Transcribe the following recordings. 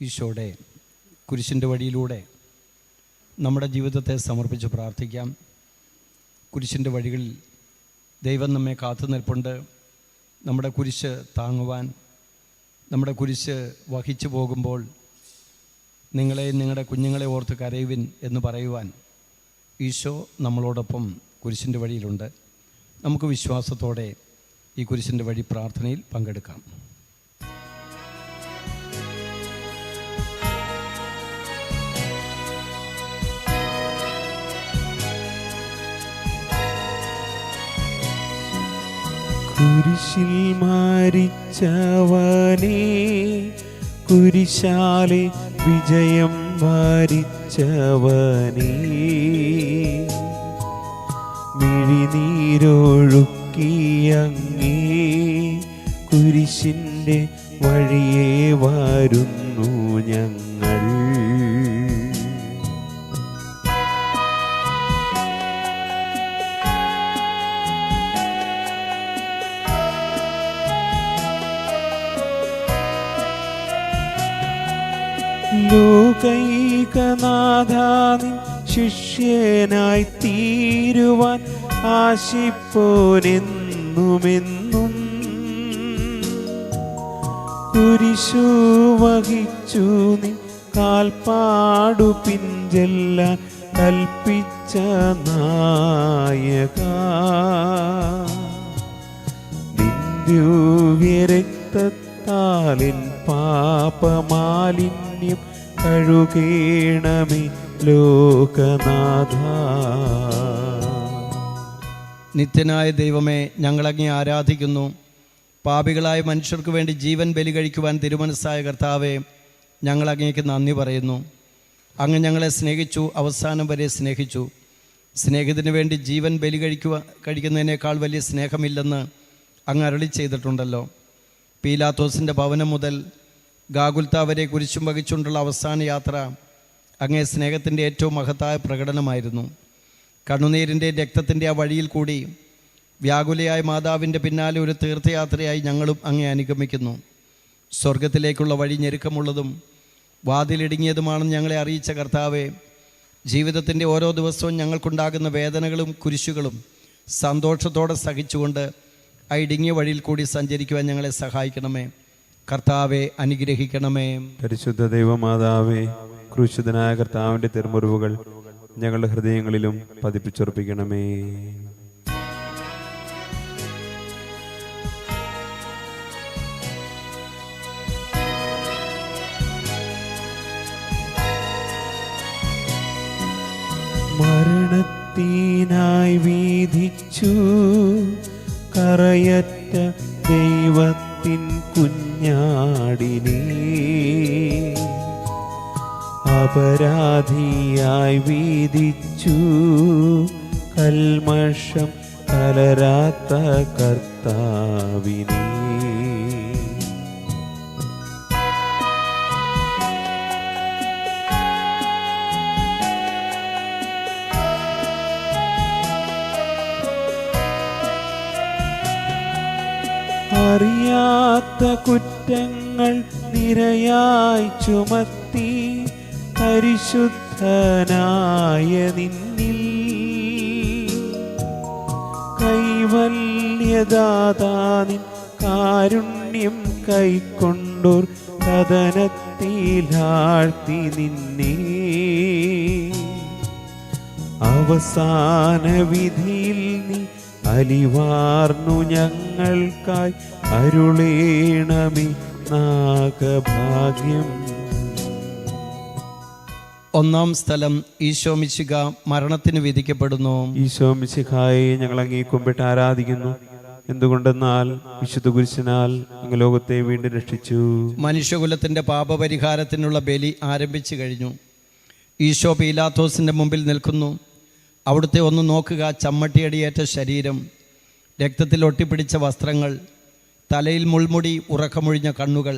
ഈശോയുടെ കുരിശിൻ്റെ വഴിയിലൂടെ നമ്മുടെ ജീവിതത്തെ സമർപ്പിച്ച് പ്രാർത്ഥിക്കാം. കുരിശിൻ്റെ വഴികളിൽ ദൈവം നമ്മെ കാത്തു നിൽപ്പുണ്ട്. നമ്മുടെ കുരിശ് താങ്ങുവാൻ, നമ്മുടെ കുരിശ് വഹിച്ചു പോകുമ്പോൾ നിങ്ങളെ നിങ്ങളുടെ കുഞ്ഞുങ്ങളെ ഓർത്ത് കരയുവിൻ എന്ന് പറയുവാൻ ഈശോ നമ്മളോടൊപ്പം കുരിശിൻ്റെ വഴിയിലുണ്ട്. നമുക്ക് വിശ്വാസത്തോടെ ഈ കുരിശിൻ്റെ വഴി പ്രാർത്ഥനയിൽ പങ്കെടുക്കാം. കുരിശിൽ മരിച്ചവനേ, കുരിശാലെ വിജയം വരിച്ചവനേ, മിഴിനീരൊഴുക്കിയങ്ങേ കുരിശിൻ്റെ വഴിയേ വരുന്നു ഞങ്ങൾ. ലോകൈകനാഥാനിൻ ശിഷ്യനായി തീരുവാൻ ആശിപ്പോനെന്നുമെന്നും കുരിശു വഹിച്ചു നിൻ കാൽപ്പാടു പിഞ്ചെല്ലാൻ കൽപ്പിച്ച നായക, ദിവ്യരക്തത്താലിൻ പാപമാലിന്യം കഴുകേണമേ ലോകനാഥ. നിത്യനായ ദൈവമേ, ഞങ്ങളങ്ങേ ആരാധിക്കുന്നു. പാപികളായ മനുഷ്യർക്ക് വേണ്ടി ജീവൻ ബലി കഴിക്കുവാൻ തിരുമനസ്സായ കർത്താവേ, ഞങ്ങളങ്ങേക്ക് നന്ദി പറയുന്നു. അങ്ങ് ഞങ്ങളെ സ്നേഹിച്ചു, അവസാനം വരെ സ്നേഹിച്ചു. സ്നേഹത്തിന് വേണ്ടി ജീവൻ ബലി കഴിക്കുന്നതിനേക്കാൾ വലിയ സ്നേഹമില്ലെന്ന് അങ്ങ് അരുളി ചെയ്തിട്ടുണ്ടല്ലോ. പീലാത്തോസിൻ്റെ ഭവനം മുതൽ ഗാഗുൽത്ത വരെ കുരിശും വഹിച്ചുകൊണ്ടുള്ള അവസാന യാത്ര അങ്ങേ സ്നേഹത്തിൻ്റെ ഏറ്റവും മഹത്തായ പ്രകടനമായിരുന്നു. കണ്ണുനീരിൻ്റെ രക്തത്തിൻ്റെ ആ വഴിയിൽ കൂടി വ്യാകുലയായ മാതാവിൻ്റെ പിന്നാലെ ഒരു തീർത്ഥയാത്രയായി ഞങ്ങളും അങ്ങേ അനുഗമിക്കുന്നു. സ്വർഗത്തിലേക്കുള്ള വഴി ഞെരുക്കമുള്ളതും വാതിലിടുങ്ങിയതുമാണെന്ന് ഞങ്ങളെ അറിയിച്ച കർത്താവേ, ജീവിതത്തിൻ്റെ ഓരോ ദിവസവും ഞങ്ങൾക്കുണ്ടാകുന്ന വേദനകളും കുരിശുകളും സന്തോഷത്തോടെ സഹിച്ചുകൊണ്ട് ആ ഇടുങ്ങിയ വഴിയിൽ കൂടി സഞ്ചരിക്കുവാൻ ഞങ്ങളെ സഹായിക്കണമേ. കർത്താവെ അനുഗ്രഹിക്കണമേ. പരിശുദ്ധ ദൈവമാതാവേ, ക്രൂശിതനായ കർത്താവിൻ്റെ തിരുമുറിവുകൾ ഞങ്ങളുടെ ഹൃദയങ്ങളിലും പതിപ്പിച്ചുറപ്പിക്കണമേ. മരണത്തിനായി വീതിച്ചു കറയറ്റ ദൈവത്തിൻ കുഞ്ഞാടിനെ, അപരാധിയായി വീതിച്ചു കൽമഷം കലരാത്ത കർത്താവിനെ, അറിയാത്ത കുറ്റങ്ങൾ നിരയായി ചുമത്തി പരിശുദ്ധനായ നിന്നിൽ കൈവല്യദാതാനിൻ കാരുണ്യം കൈക്കൊണ്ടോർ കഥനത്തിലാഴ്ത്തി നിന്നെ, അവസാന വിധിയിൽ നീ അലിവാർന്നു ഞങ്ങൾക്കായി അരുളേണമേ നാഗഭാഗ്യം. ഒന്നാം സ്ഥലം, ഈശോ മിശിഹ മരണത്തിന് വിധിക്കപ്പെടുന്നു. ഈശോ മിശിഹായെ ഞങ്ങൾ അങ്ങേ കുമ്പിട്ട് ആരാധിക്കുന്നു. എന്തുകൊണ്ടെന്നാൽ വിശുദ്ധ കുരിശിനാൽ അങ്ങ് ലോകത്തെ വീണ്ടും രക്ഷിച്ചു. മനുഷ്യകുലത്തിൻ്റെ പാപപരിഹാരത്തിനുള്ള ബലി ആരംഭിച്ചു കഴിഞ്ഞു. ഈശോ പീലാത്തോസിൻ്റെ മുമ്പിൽ നിൽക്കുന്നു. അവിടുത്തെ ഒന്ന് നോക്കുക. ചമ്മട്ടിയടിയേറ്റ ശരീരം, രക്തത്തിൽ ഒട്ടിപ്പിടിച്ച വസ്ത്രങ്ങൾ, തലയിൽ മുൾമുടി, ഉറക്കമൊഴിഞ്ഞ കണ്ണുകൾ,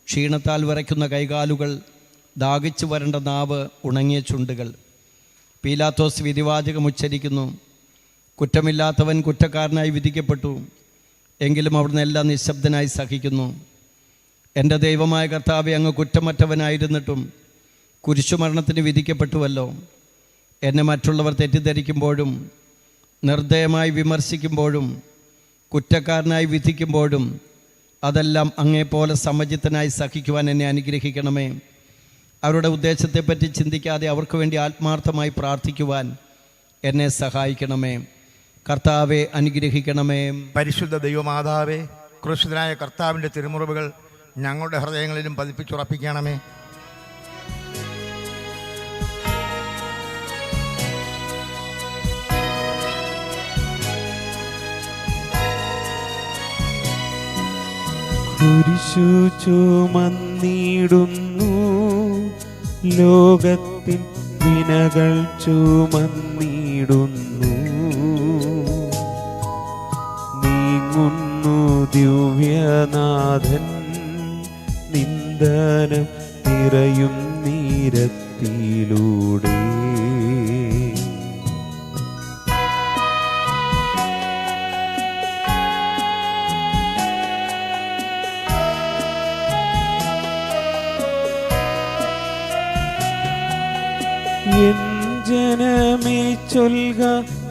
ക്ഷീണത്താൽ വിറയ്ക്കുന്ന കൈകാലുകൾ, ദാഹിച്ചു വരേണ്ട നാവ്, ഉണങ്ങിയ ചുണ്ടുകൾ. പീലാത്തോസ് വിധിവാചകം ഉച്ചരിക്കുന്നു. കുറ്റമില്ലാത്തവൻ കുറ്റക്കാരനായി വിധിക്കപ്പെട്ടു. എങ്കിലും അവിടുന്ന് എല്ലാം നിശബ്ദനായി സഹിക്കുന്നു. എൻ്റെ ദൈവമായ കർത്താവെ, അങ്ങ് കുറ്റമറ്റവനായിരുന്നിട്ടും കുരിശുമരണത്തിന് വിധിക്കപ്പെട്ടുവല്ലോ. എന്നെ മറ്റുള്ളവർ തെറ്റിദ്ധരിക്കുമ്പോഴും നിർദ്ദയമായി വിമർശിക്കുമ്പോഴും കുറ്റക്കാരനായി വിധിക്കുമ്പോഴും അതെല്ലാം അങ്ങേപ്പോലെ സമചിത്തനായി സഹിക്കുവാൻ എന്നെ അനുഗ്രഹിക്കണമേ. അവരുടെ ഉദ്ദേശത്തെപ്പറ്റി ചിന്തിക്കാതെ അവർക്ക് വേണ്ടി ആത്മാർത്ഥമായി പ്രാർത്ഥിക്കുവാൻ എന്നെ സഹായിക്കണമേ. കർത്താവെ അനുഗ്രഹിക്കണമേ. പരിശുദ്ധ ദൈവമാതാവേ, ക്രൂശിതനായ കർത്താവിൻ്റെ തിരുമുറിവുകൾ ഞങ്ങളുടെ ഹൃദയങ്ങളിലും പതിപ്പിച്ചുറപ്പിക്കണമേ. കുരിശു ചുമന്നിടുന്നു, ലോകത്തിൻ വിനകൾ ചുമന്നിടുന്നു. നീങ്ങുന്നു ദിവ്യനാഥൻ, നിന്ദനം നിറയും നീരത്തിലൂടെ. എൻ ജനമേ ചൊൽക,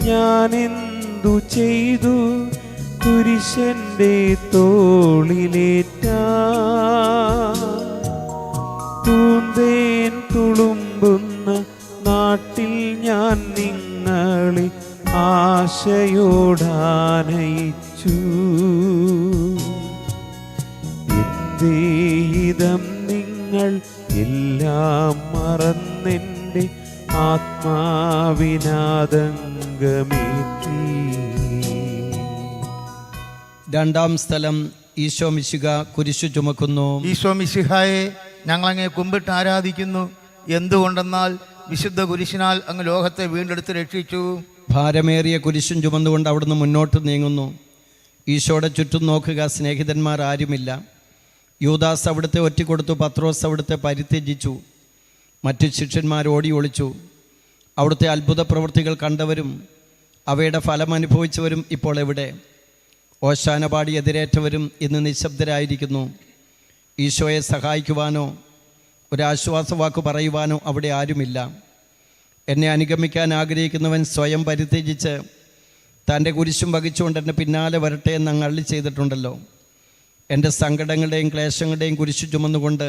ഞാനെന്തു ചെയ്തു കുരിശന്റെ തോളിലേറ്റ. പൂന്തേൻ തുളുമ്പുന്ന നാട്ടിൽ ഞാൻ നിങ്ങളെ ആശയോടാനയിച്ചു. എന്തേയിതം നിങ്ങൾ എല്ലാം മറന്നെൻ്റെ ആത്മാവിനാദംഗമേറ്റി. രണ്ടാം സ്ഥലം. ഈശോ മിശിഹ കുരിശു ചുമക്കുന്നു. ഈശോ മിശിഹായെ, ഞങ്ങളങ്ങേ കുമ്പിട്ട് ആരാധിക്കുന്നു. എന്തുകൊണ്ടെന്നാൽ വിശുദ്ധ കുരിശിനാൽ അങ്ങ് ലോകത്തെ വീണ്ടെടുത്ത് രക്ഷിച്ചു. ഭാരമേറിയ കുരിശും ചുമന്നുകൊണ്ട് അവിടുന്ന് മുന്നോട്ട് നീങ്ങുന്നു. ഈശോയുടെ ചുറ്റും നോക്കുക, സ്നേഹിതന്മാർ ആരുമില്ല. യൂദാസ് അവിടുത്തെ ഒറ്റിക്കൊടുത്തു, പത്രോസ് അവിടുത്തെ പരിത്യജിച്ചു, മറ്റു ശിഷ്യന്മാർ ഓടി ഒളിച്ചു. അവിടുത്തെ അത്ഭുത പ്രവൃത്തികൾ കണ്ടവരും അവയുടെ ഫലം അനുഭവിച്ചവരും ഇപ്പോൾ എവിടെ? ഓശാന പാടി എതിരേറ്റവരും ഇന്ന് നിശബ്ദരായിരിക്കുന്നു. ഈശോയെ സഹായിക്കുവാനോ ഒരാശ്വാസവാക്ക് പറയുവാനോ അവിടെ ആരുമില്ല. എന്നെ അനുഗമിക്കാൻ ആഗ്രഹിക്കുന്നവൻ സ്വയം പരിത്യജിച്ച് തൻ്റെ കുരിശും വഹിച്ചുകൊണ്ട് എൻ്റെ പിന്നാലെ വരട്ടെ എന്ന് അങ്ങ് അരുളി ചെയ്തിട്ടുണ്ടല്ലോ. എൻ്റെ സങ്കടങ്ങളുടെയും ക്ലേശങ്ങളുടെയും കുരിശു ചുമന്നുകൊണ്ട്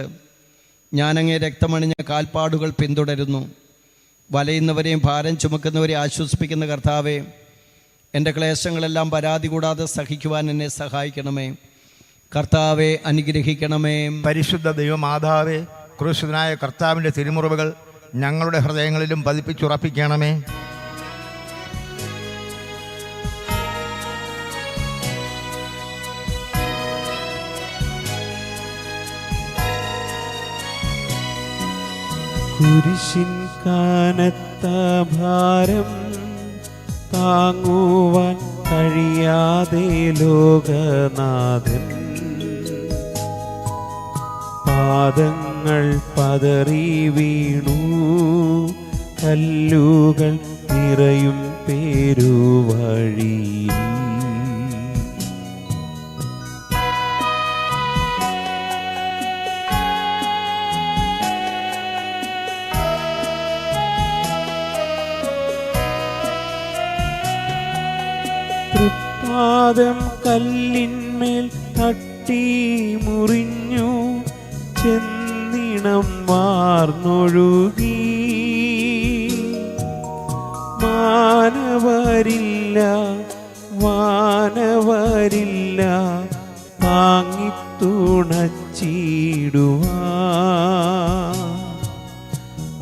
ഞാനങ്ങേ രക്തമണിഞ്ഞ കാൽപ്പാടുകൾ പിന്തുടരുന്നു. വലയുന്നവരെയും ഭാരം ചുമക്കുന്നവരെ ആശ്വസിപ്പിക്കുന്ന കർത്താവേ, എൻ്റെ ക്ലേശങ്ങളെല്ലാം പരാതി കൂടാതെ സഹിക്കുവാൻ എന്നെ സഹായിക്കണമേ. കർത്താവെ അനുഗ്രഹിക്കണമേ. പരിശുദ്ധ ദൈവമാതാവേ, ക്രൂശിതനായ കർത്താവിൻ്റെ തിരുമുറിവുകൾ ഞങ്ങളുടെ ഹൃദയങ്ങളിലും പതിപ്പിച്ചുറപ്പിക്കണമേ. കുരിശിൻ കനത്ത ഭാരം താങ്ങുവാൻ കഴിയാതെ ലോകനാഥൻ പാദങ്ങൾ പതറി വീണു. കല്ലുകൾ നിറയും പേരുവഴിയിൽ. തൃപ്പാദം കല്ലിന്മേൽ തട്ടി മുറിഞ്ഞു, ചെന്നിണം വാർന്നൊഴുകി. മാനവരില്ല വാനവരില്ല താങ്ങിത്തുണച്ചിടുവാൻ.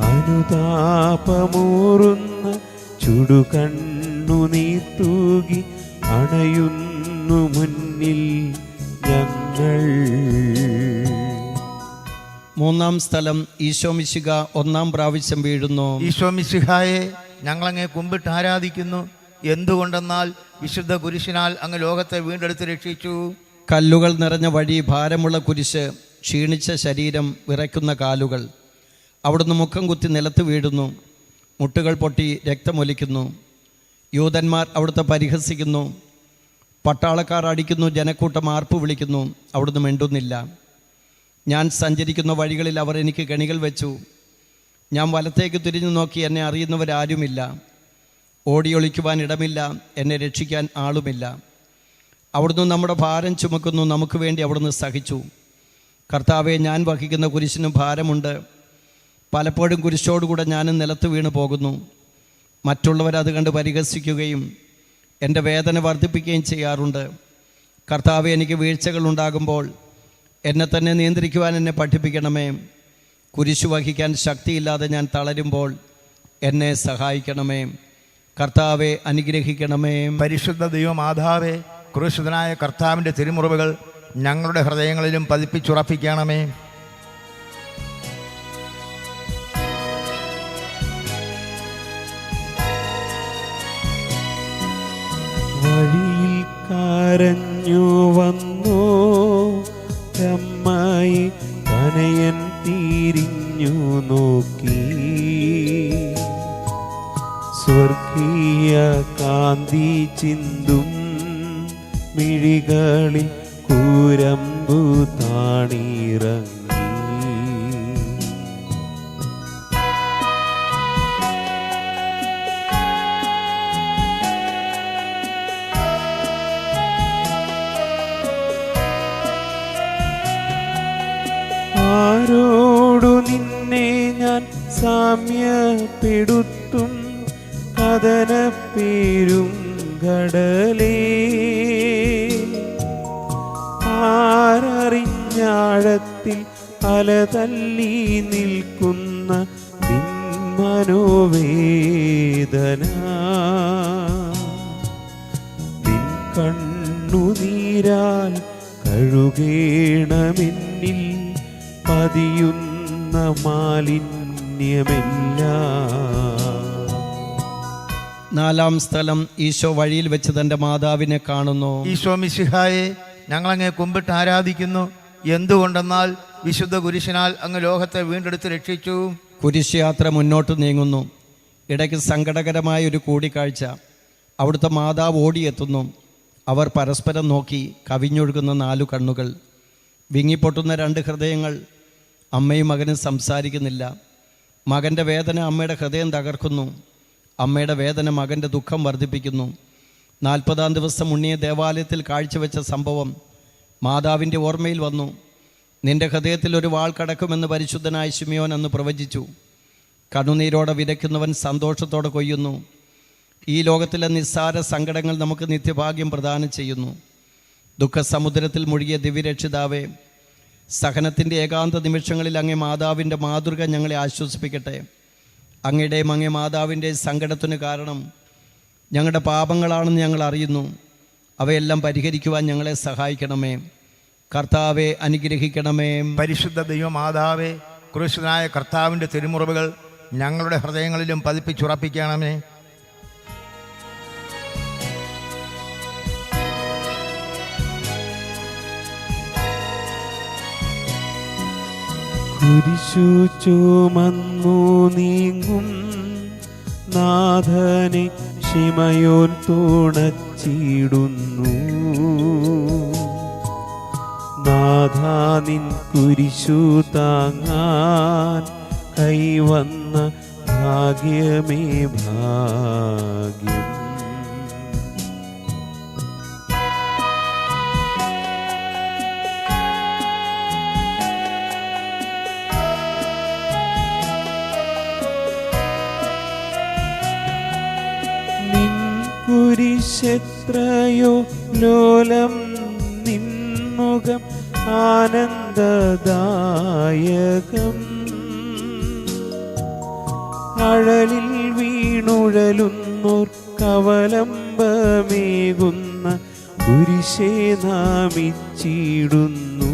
അനുതാപമൂറുന്ന ചുടുകണ്ണുനീർ തൂകി അണയുന്നു മുന്നിൽ ഞങ്ങൾ. മൂന്നാം സ്ഥലം. ഈശോ മിശിഹ ഒന്നാം പ്രാവശ്യം വീഴുന്നു. ഈശോ മിശിഹായെ, ഞങ്ങളങ്ങേ കുമ്പിട്ട് ആരാധിക്കുന്നു. എന്തുകൊണ്ടെന്നാൽ വിശുദ്ധ കുരിശിനാൽ അങ്ങ് ലോകത്തെ വീണ്ടെടുത്ത് രക്ഷിച്ചു. കല്ലുകൾ നിറഞ്ഞ വഴി, ഭാരമുള്ള കുരിശ്, ക്ഷീണിച്ച ശരീരം, വിറയ്ക്കുന്ന കാലുകൾ. അവിടുന്ന് മുഖം കുത്തി നിലത്ത് വീഴുന്നു. മുട്ടുകൾ പൊട്ടി രക്തമൊലിക്കുന്നു. യൂതന്മാർ അവിടുത്തെ പരിഹസിക്കുന്നു. പട്ടാളക്കാർ അടിക്കുന്നു. ജനക്കൂട്ടം ആർപ്പ് വിളിക്കുന്നു. അവിടുന്ന് മിണ്ടുന്നില്ല. ഞാൻ സഞ്ചരിക്കുന്ന വഴികളിൽ അവർ എനിക്ക് കെണികൾ വെച്ചു. ഞാൻ വലത്തേക്ക് തിരിഞ്ഞു നോക്കി, എന്നെ അറിയുന്നവരാരുമില്ല. ഓടിയൊളിക്കുവാൻ ഇടമില്ല, എന്നെ രക്ഷിക്കാൻ ആളുമില്ല. അവിടുന്ന് നമ്മുടെ ഭാരം ചുമക്കുന്നു, നമുക്ക് വേണ്ടി അവിടുന്ന് സഹിച്ചു. കർത്താവെ, ഞാൻ വഹിക്കുന്ന കുരിശിനും ഭാരമുണ്ട്. പലപ്പോഴും കുരിശോടുകൂടെ ഞാനും നിലത്ത് വീണു പോകുന്നു. മറ്റുള്ളവരത് കണ്ട് പരിഹസിക്കുകയും എൻ്റെ വേദന വർദ്ധിപ്പിക്കുകയും ചെയ്യാറുണ്ട്. കർത്താവെ, എനിക്ക് വീഴ്ചകളുണ്ടാകുമ്പോൾ എന്നെ തന്നെ നിയന്ത്രിക്കുവാൻ എന്നെ പഠിപ്പിക്കണമേ. കുരിശു വഹിക്കാൻ ശക്തിയില്ലാതെ ഞാൻ തളരുമ്പോൾ എന്നെ സഹായിക്കണമേ. കർത്താവെ, അനുഗ്രഹിക്കണമേ. പരിശുദ്ധ ദൈവമാതാവേ, ക്രൂശിതനായ കർത്താവിൻ്റെ തിരുമുറിവുകൾ ഞങ്ങളുടെ ഹൃദയങ്ങളിലും പതിപ്പിച്ചുറപ്പിക്കണമേ. വഴിയിൽ കരഞ്ഞു വന്നു അമ്മായി, തനയൻ തിരിഞ്ഞു നോക്കി. സ്വർഗീയ കാന്തി ചിന്തും മിഴികളിൽ കൂരമ്പു താണിറങ്ങി. ആരോടു നിന്നെ ഞാൻ സാമ്യപ്പെടുത്തും, കഥനപ്പേരും കടലേ. ആരറിഞ്ഞാഴത്തിൽ അലതല്ലി നിൽക്കുന്ന മനോവേദന. നിൻ കണ്ണുനീരാൽ കഴുകേണമെന്നിൽ പതിയുന്ന മാലിന്യമെല്ലാം. നാലാം സ്ഥലം, ഈശോ വഴിയിൽ വെച്ച് തൻ്റെ മാതാവിനെ കാണുന്നു. ഈശോ മിശിഹായെ, ഞങ്ങളങ്ങേ കുമ്പിട്ട് ആരാധിക്കുന്നു. എന്തുകൊണ്ടെന്നാൽ വിശുദ്ധ കുരിശിനാൽ അങ്ങ് ലോകത്തെ വീണ്ടെടുത്ത് രക്ഷിച്ചു. കുരിശ് യാത്ര മുന്നോട്ട് നീങ്ങുന്നു. ഇടയ്ക്ക് സങ്കടകരമായ ഒരു കൂടിക്കാഴ്ച. അവിടുത്തെ മാതാവ് ഓടിയെത്തുന്നു. അവർ പരസ്പരം നോക്കി. കവിഞ്ഞൊഴുകുന്ന 4 കണ്ണുകൾ, വിങ്ങിപ്പൊട്ടുന്ന 2 ഹൃദയങ്ങൾ. അമ്മയും മകനും സംസാരിക്കുന്നില്ല. മകൻ്റെ വേദന അമ്മയുടെ ഹൃദയം തകർക്കുന്നു. അമ്മയുടെ വേദന മകൻ്റെ ദുഃഖം വർദ്ധിപ്പിക്കുന്നു. 40-ാം ദിവസം ഉണ്ണിയെ ദേവാലയത്തിൽ കാഴ്ചവെച്ച സംഭവം മാതാവിൻ്റെ ഓർമ്മയിൽ വന്നു. നിന്റെ ഹൃദയത്തിൽ ഒരു വാൾ കടക്കുമെന്ന് പരിശുദ്ധനായ ശിമിയോൻ അന്ന് പ്രവചിച്ചു. കണ്ണുനീരോടെ വിതയ്ക്കുന്നവൻ സന്തോഷത്തോടെ കൊയ്യുന്നു. ഈ ലോകത്തിലെ നിസ്സാര സങ്കടങ്ങൾ നമുക്ക് നിത്യഭാഗ്യം പ്രദാനം ചെയ്യുന്നു. ദുഃഖസമുദ്രത്തിൽ മുഴുകിയ ദിവ്യരക്ഷിതാവേ, സഹനത്തിൻ്റെ ഏകാന്ത നിമിഷങ്ങളിൽ അങ്ങേ മാതാവിൻ്റെ മാതൃക ഞങ്ങളെ ആശ്വസിപ്പിക്കട്ടെ. അങ്ങയുടെയും അങ്ങേ മാതാവിൻ്റെ സങ്കടത്തിന് കാരണം ഞങ്ങളുടെ പാപങ്ങളാണെന്ന് ഞങ്ങൾ അറിയുന്നു. അവയെല്ലാം പരിഹരിക്കുവാൻ ഞങ്ങളെ സഹായിക്കണമേ. കർത്താവെ, അനുഗ്രഹിക്കണമേ. പരിശുദ്ധ ദൈവമാതാവേ, ക്രൂശിതനായ കർത്താവിൻ്റെ തിരുമുറിവുകൾ ഞങ്ങളുടെ ഹൃദയങ്ങളിലും പതിപ്പിച്ചുറപ്പിക്കണമേ. കുരിശു ചുമന്നു നീങ്ങും നാഥനെ ശിമയോൻ തുണച്ചിടുന്നു. നാഥാ, നിൻ കുരിശു താങ്ങാൻ കൈവന്ന ഭാഗ്യമേ ഭാഗ്യം. കുരിശെത്രയോ ലോലം, നിൻമുഖം ആനന്ദദായകം. അഴലിൽ വീണുഴലുന്നോർ കവലംബമേകുന്ന കുരിശേ നാമിച്ചിടുന്നു.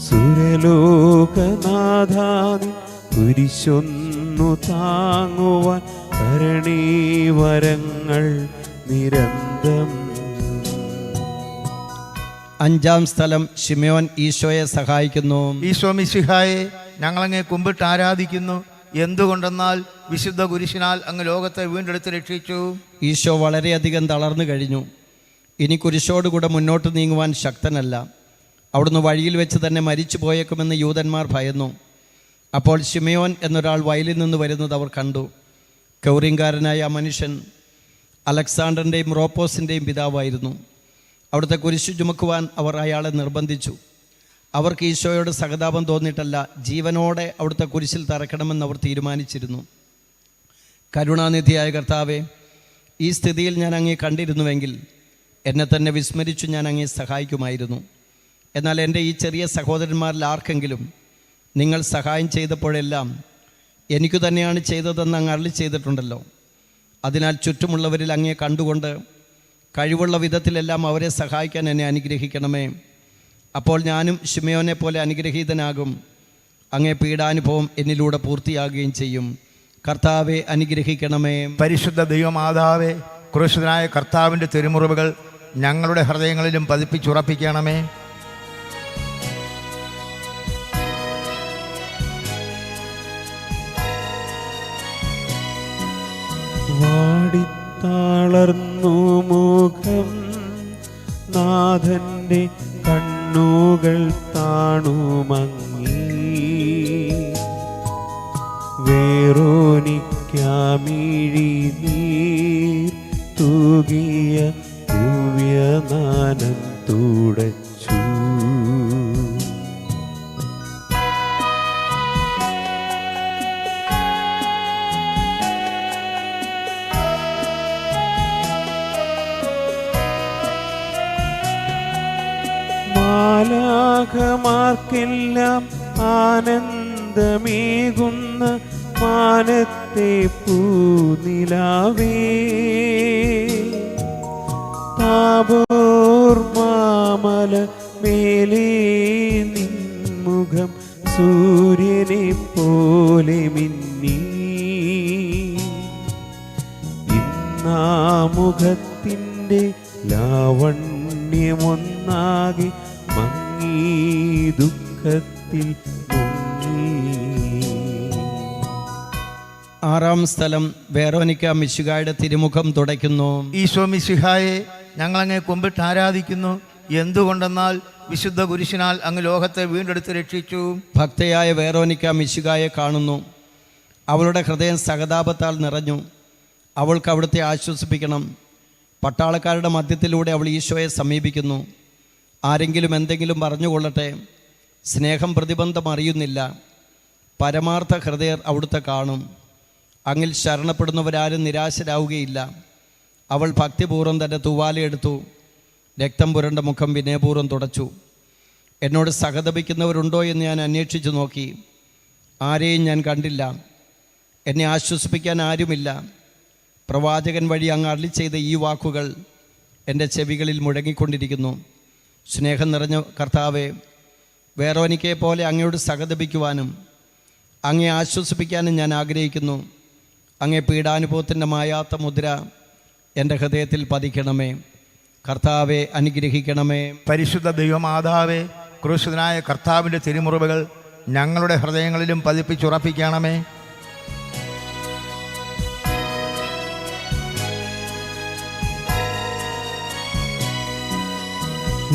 സുരലോകനാഥാനിൻ കുരിശൊന്നു താങ്ങുവാൻ കരുണീവരങ്ങൾ നിരന്തം. 5-ാം സ്ഥലം, ശിമയോൻ ഈശോയെ സഹായിക്കുന്നു. ഈശോ മിശിഹായെ, ഞങ്ങളങ്ങേ കുമ്പിട്ട് ആരാധിക്കുന്നു. എന്തുകൊണ്ടെന്നാൽ വിശുദ്ധ കുരിശിനാൽ അങ്ങ് ലോകത്തെ വീണ്ടെടുത്ത് രക്ഷിച്ചു. ഈശോ വളരെയധികം തളർന്നു കഴിഞ്ഞു. ഇനി കുരിശോടുകൂടെ മുന്നോട്ട് നീങ്ങുവാൻ ശക്തനല്ല. അവിടുന്ന് വഴിയിൽ വെച്ച് തന്നെ മരിച്ചു പോയേക്കുമെന്ന് യൂതന്മാർ ഭയന്നു. അപ്പോൾ ശിമയോൻ എന്നൊരാൾ വയലിൽ നിന്ന് വരുന്നത് അവർ കണ്ടു. കൗറിയംകാരനായ ആ മനുഷ്യൻ അലക്സാണ്ടറിൻ്റെയും റോപ്പോസിൻ്റെയും പിതാവായിരുന്നു. അവിടുത്തെ കുരിശു ചുമക്കുവാൻ അവർ അയാളെ നിർബന്ധിച്ചു. അവർക്ക് ഈശോയോട് സഹതാപം തോന്നിയിട്ടല്ല, ജീവനോടെ അവിടുത്തെ കുരിശിൽ തറയ്ക്കണമെന്ന് അവർ തീരുമാനിച്ചിരുന്നു. കരുണാനിധിയായ കർത്താവേ, ഈ സ്ഥിതിയിൽ ഞാൻ അങ്ങേ കണ്ടിരുന്നുവെങ്കിൽ എന്നെ തന്നെ വിസ്മരിച്ചു ഞാൻ അങ്ങേ സഹായിക്കുമായിരുന്നു. എന്നാൽ എൻ്റെ ഈ ചെറിയ സഹോദരന്മാരിൽ ആർക്കെങ്കിലും നിങ്ങൾ സഹായം ചെയ്തപ്പോഴെല്ലാം എനിക്കു തന്നെയാണ് ചെയ്തതെന്ന് അങ്ങ് അരുളി ചെയ്തിട്ടുണ്ടല്ലോ. അതിനാൽ ചുറ്റുമുള്ളവരിൽ അങ്ങേ കണ്ടുകൊണ്ട് കഴിവുള്ള വിധത്തിലെല്ലാം അവരെ സഹായിക്കാൻ എന്നെ അനുഗ്രഹിക്കണമേ. അപ്പോൾ ഞാനും ശിമയോനെ പോലെ അനുഗ്രഹീതനാകും. അങ്ങേ പീഡാനുഭവം എന്നിലൂടെ പൂർത്തിയാകുകയും ചെയ്യും. കർത്താവെ അനുഗ്രഹിക്കണമേ. പരിശുദ്ധ ദൈവമാതാവേ, ക്രൂശിതനായ കർത്താവിൻ്റെ തിരുമുറിവുകൾ ഞങ്ങളുടെ ഹൃദയങ്ങളിലും പതിപ്പിച്ചുറപ്പിക്കണമേ. വാടിത്താളർന്നു മുഖം, നാഥന്റെ കണ്ണുകൾ താണുമങ്ങി. വേറോനിക്കാമിഴി നീർ തൂകിയ ദിവ്യനാനം തുടച്ചു. മാലാഖമാർക്കെല്ലാം ആനന്ദമേകുന്ന മാനത്തെ പൂനിലാവേ, താബോർ മാമല മേലേ നിൻമുഖം സൂര്യനെ പോലെ മിന്നി. ഇന്നാ മുഖത്തിൻ്റെ ലാവണ്യമൊന്നാകെ മങ്ങി, ദുഃഖത്തിൽ മുങ്ങി. ആറാം സ്ഥലം വേറോനിക്ക മിശിഹായുടെ തിരുമുഖം തുടയ്ക്കുന്നു. ഈശോ മിശിഹായെ, ഞങ്ങളങ്ങേ കുമ്പിട്ട് ആരാധിക്കുന്നു. എന്തുകൊണ്ടെന്നാൽ വിശുദ്ധ കുരിശിനാൽ അങ്ങ് ലോകത്തെ വീണ്ടെടുത്ത് രക്ഷിച്ചു. ഭക്തയായ വേറോനിക്ക മിശിഹായെ കാണുന്നു. അവളുടെ ഹൃദയം സഹതാപത്താൽ നിറഞ്ഞു. അവൾക്ക് അവിടുത്തെ ആശ്വസിപ്പിക്കണം. പട്ടാളക്കാരുടെ മധ്യത്തിലൂടെ അവൾ ഈശോയെ സമീപിക്കുന്നു. ആരെങ്കിലും എന്തെങ്കിലും പറഞ്ഞുകൊള്ളട്ടെ, സ്നേഹം പ്രതിബന്ധം അറിയുന്നില്ല. പരമാർത്ഥ ഹൃദയർ അവിടുത്തെ കാണും. അങ്ങിൽ ശരണപ്പെടുന്നവരാരും നിരാശരാവുകയില്ല. അവൾ ഭക്തിപൂർവ്വം തൻ്റെ തൂവാലയെടുത്തു, രക്തം പുരണ്ട മുഖം വിനയപൂർവ്വം തുടച്ചു. എന്നോട് സഹതപിക്കുന്നവരുണ്ടോ എന്ന് ഞാൻ അന്വേഷിച്ചു നോക്കി. ആരെയും ഞാൻ കണ്ടില്ല. എന്നെ ആശ്വസിപ്പിക്കാൻ ആരുമില്ല. പ്രവാചകൻ വഴി അങ്ങ് അരുളി ചെയ്ത ഈ വാക്കുകൾ എൻ്റെ ചെവികളിൽ മുഴങ്ങിക്കൊണ്ടിരിക്കുന്നു. സ്നേഹം നിറഞ്ഞ കർത്താവെ, വേറോനിക്കയെ പോലെ അങ്ങയോട് സഹതപിക്കുവാനും അങ്ങയെ ആശ്വസിപ്പിക്കാനും ഞാൻ ആഗ്രഹിക്കുന്നു. അങ്ങേ പീഡാനുഭവത്തിൻ്റെ മായാത്ത മുദ്ര എൻ്റെ ഹൃദയത്തിൽ പതിക്കണമേ. കർത്താവെ അനുഗ്രഹിക്കണമേ. പരിശുദ്ധ ദൈവമാതാവേ, ക്രൂശിതനായ കർത്താവിൻ്റെ തിരുമുറിവുകൾ ഞങ്ങളുടെ ഹൃദയങ്ങളിലും പതിപ്പിച്ചുറപ്പിക്കണമേ.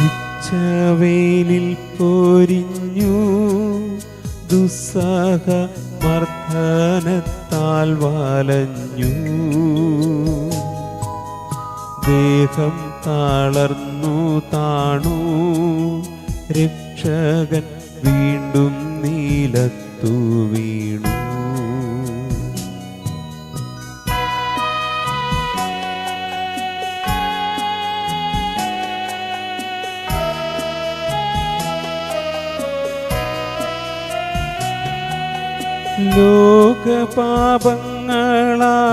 ഉച്ചവേലിൽ പൊരിഞ്ഞു ദുസ്സഹ മർദ്ദനത്താൽ വലഞ്ഞു. ദേഹം തളർന്നു താണു. രക്ഷകൻ വീണ്ടും നീലത്തു വീണു.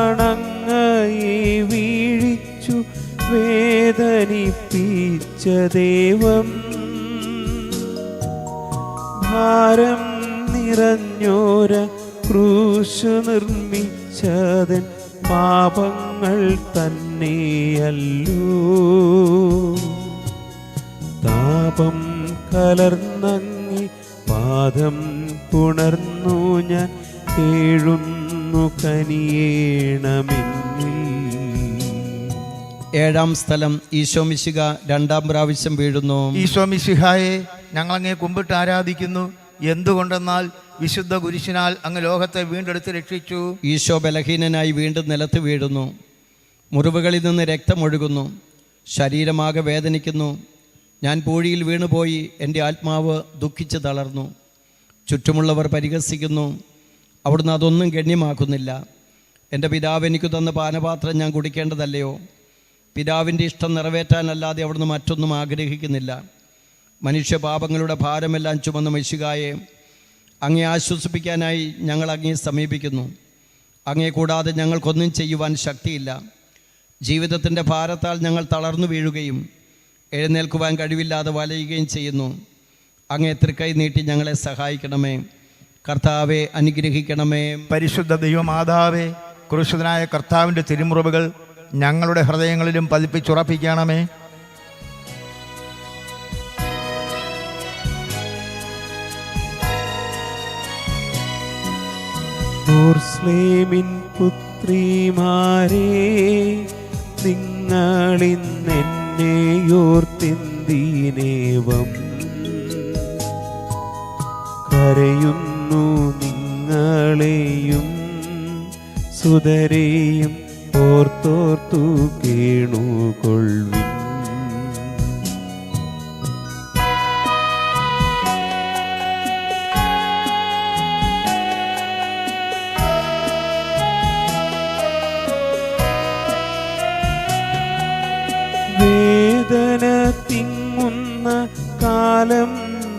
ലോകപാപങ്ങളാണങ്ങയെ വീഴിച്ചു വേദനിപ്പിച്ച ദൈവം. ഭാരം നിറഞ്ഞോര ക്രൂശ് നിർമ്മിച്ചതൻ പാപങ്ങൾ തന്നെയല്ലോ. താപം കലർന്നങ്ങി പാദം പുണർന്നു ഞാൻ കേഴുന്നു കനിയേണമെന്നിൽ. ഏഴാം സ്ഥലം ഈശോ മിശിഹ രണ്ടാം പ്രാവശ്യം വീഴുന്നു. ഈശോ മിശിഹായെ, ഞങ്ങളങ്ങേ കുമ്പിട്ട് ആരാധിക്കുന്നു. എന്തുകൊണ്ടെന്നാൽ വിശുദ്ധ കുരിശിനാൽ അങ്ങ് ലോകത്തെ വീണ്ടെടുത്ത് രക്ഷിച്ചു. ഈശോ ബലഹീനനായി വീണ്ടും നിലത്ത് വീഴുന്നു. മുറിവുകളിൽ നിന്ന് രക്തമൊഴുകുന്നു. ശരീരമാകെ വേദനിക്കുന്നു. ഞാൻ പൂഴിയിൽ വീണുപോയി. എൻ്റെ ആത്മാവ് ദുഃഖിച്ച് തളർന്നു. ചുറ്റുമുള്ളവർ പരിഹസിക്കുന്നു. അവിടുന്ന് അതൊന്നും ഗണ്യമാക്കുന്നില്ല. എൻ്റെ പിതാവ് എനിക്ക് തന്ന പാനപാത്രം ഞാൻ കുടിക്കേണ്ടതല്ലയോ? പിതാവിൻ്റെ ഇഷ്ടം നിറവേറ്റാനല്ലാതെ അവിടുന്ന് മറ്റൊന്നും ആഗ്രഹിക്കുന്നില്ല. മനുഷ്യപാപങ്ങളുടെ ഭാരമെല്ലാം ചുമന്ന മിശിഹായെ, അങ്ങേ ആശ്വസിപ്പിക്കാനായി ഞങ്ങൾ അങ്ങേ സമീപിക്കുന്നു. അങ്ങേ കൂടാതെ ഞങ്ങൾക്കൊന്നും ചെയ്യുവാൻ ശക്തിയില്ല. ജീവിതത്തിൻ്റെ ഭാരത്താൽ ഞങ്ങൾ തളർന്നു വീഴുകയും എഴുന്നേൽക്കുവാൻ കഴിവില്ലാതെ വലയുകയും ചെയ്യുന്നു. അങ്ങേ തൃക്കൈ നീട്ടി ഞങ്ങളെ സഹായിക്കണമേ. കർത്താവെ, അനുഗ്രഹിക്കണമേ. പരിശുദ്ധ ദൈവമാതാവേ, ക്രൂശിതനായ കർത്താവിൻ്റെ തിരുമുറിവുകൾ ഞങ്ങളുടെ ഹൃദയങ്ങളിലും പതിപ്പിച്ചുറപ്പിക്കണമേ. ഓർസ്ലേമിൻ പുത്രിമാരേ, നിങ്ങളിന്നെന്നെയോർത്തിന്തിനേവം കരയുന്നു. നിങ്ങളെയും സുതരെയും ഓർത്തോർത്തു കേണുകൊള്ളുവിൻ. വേദന തിങ്ങുന്ന കാലം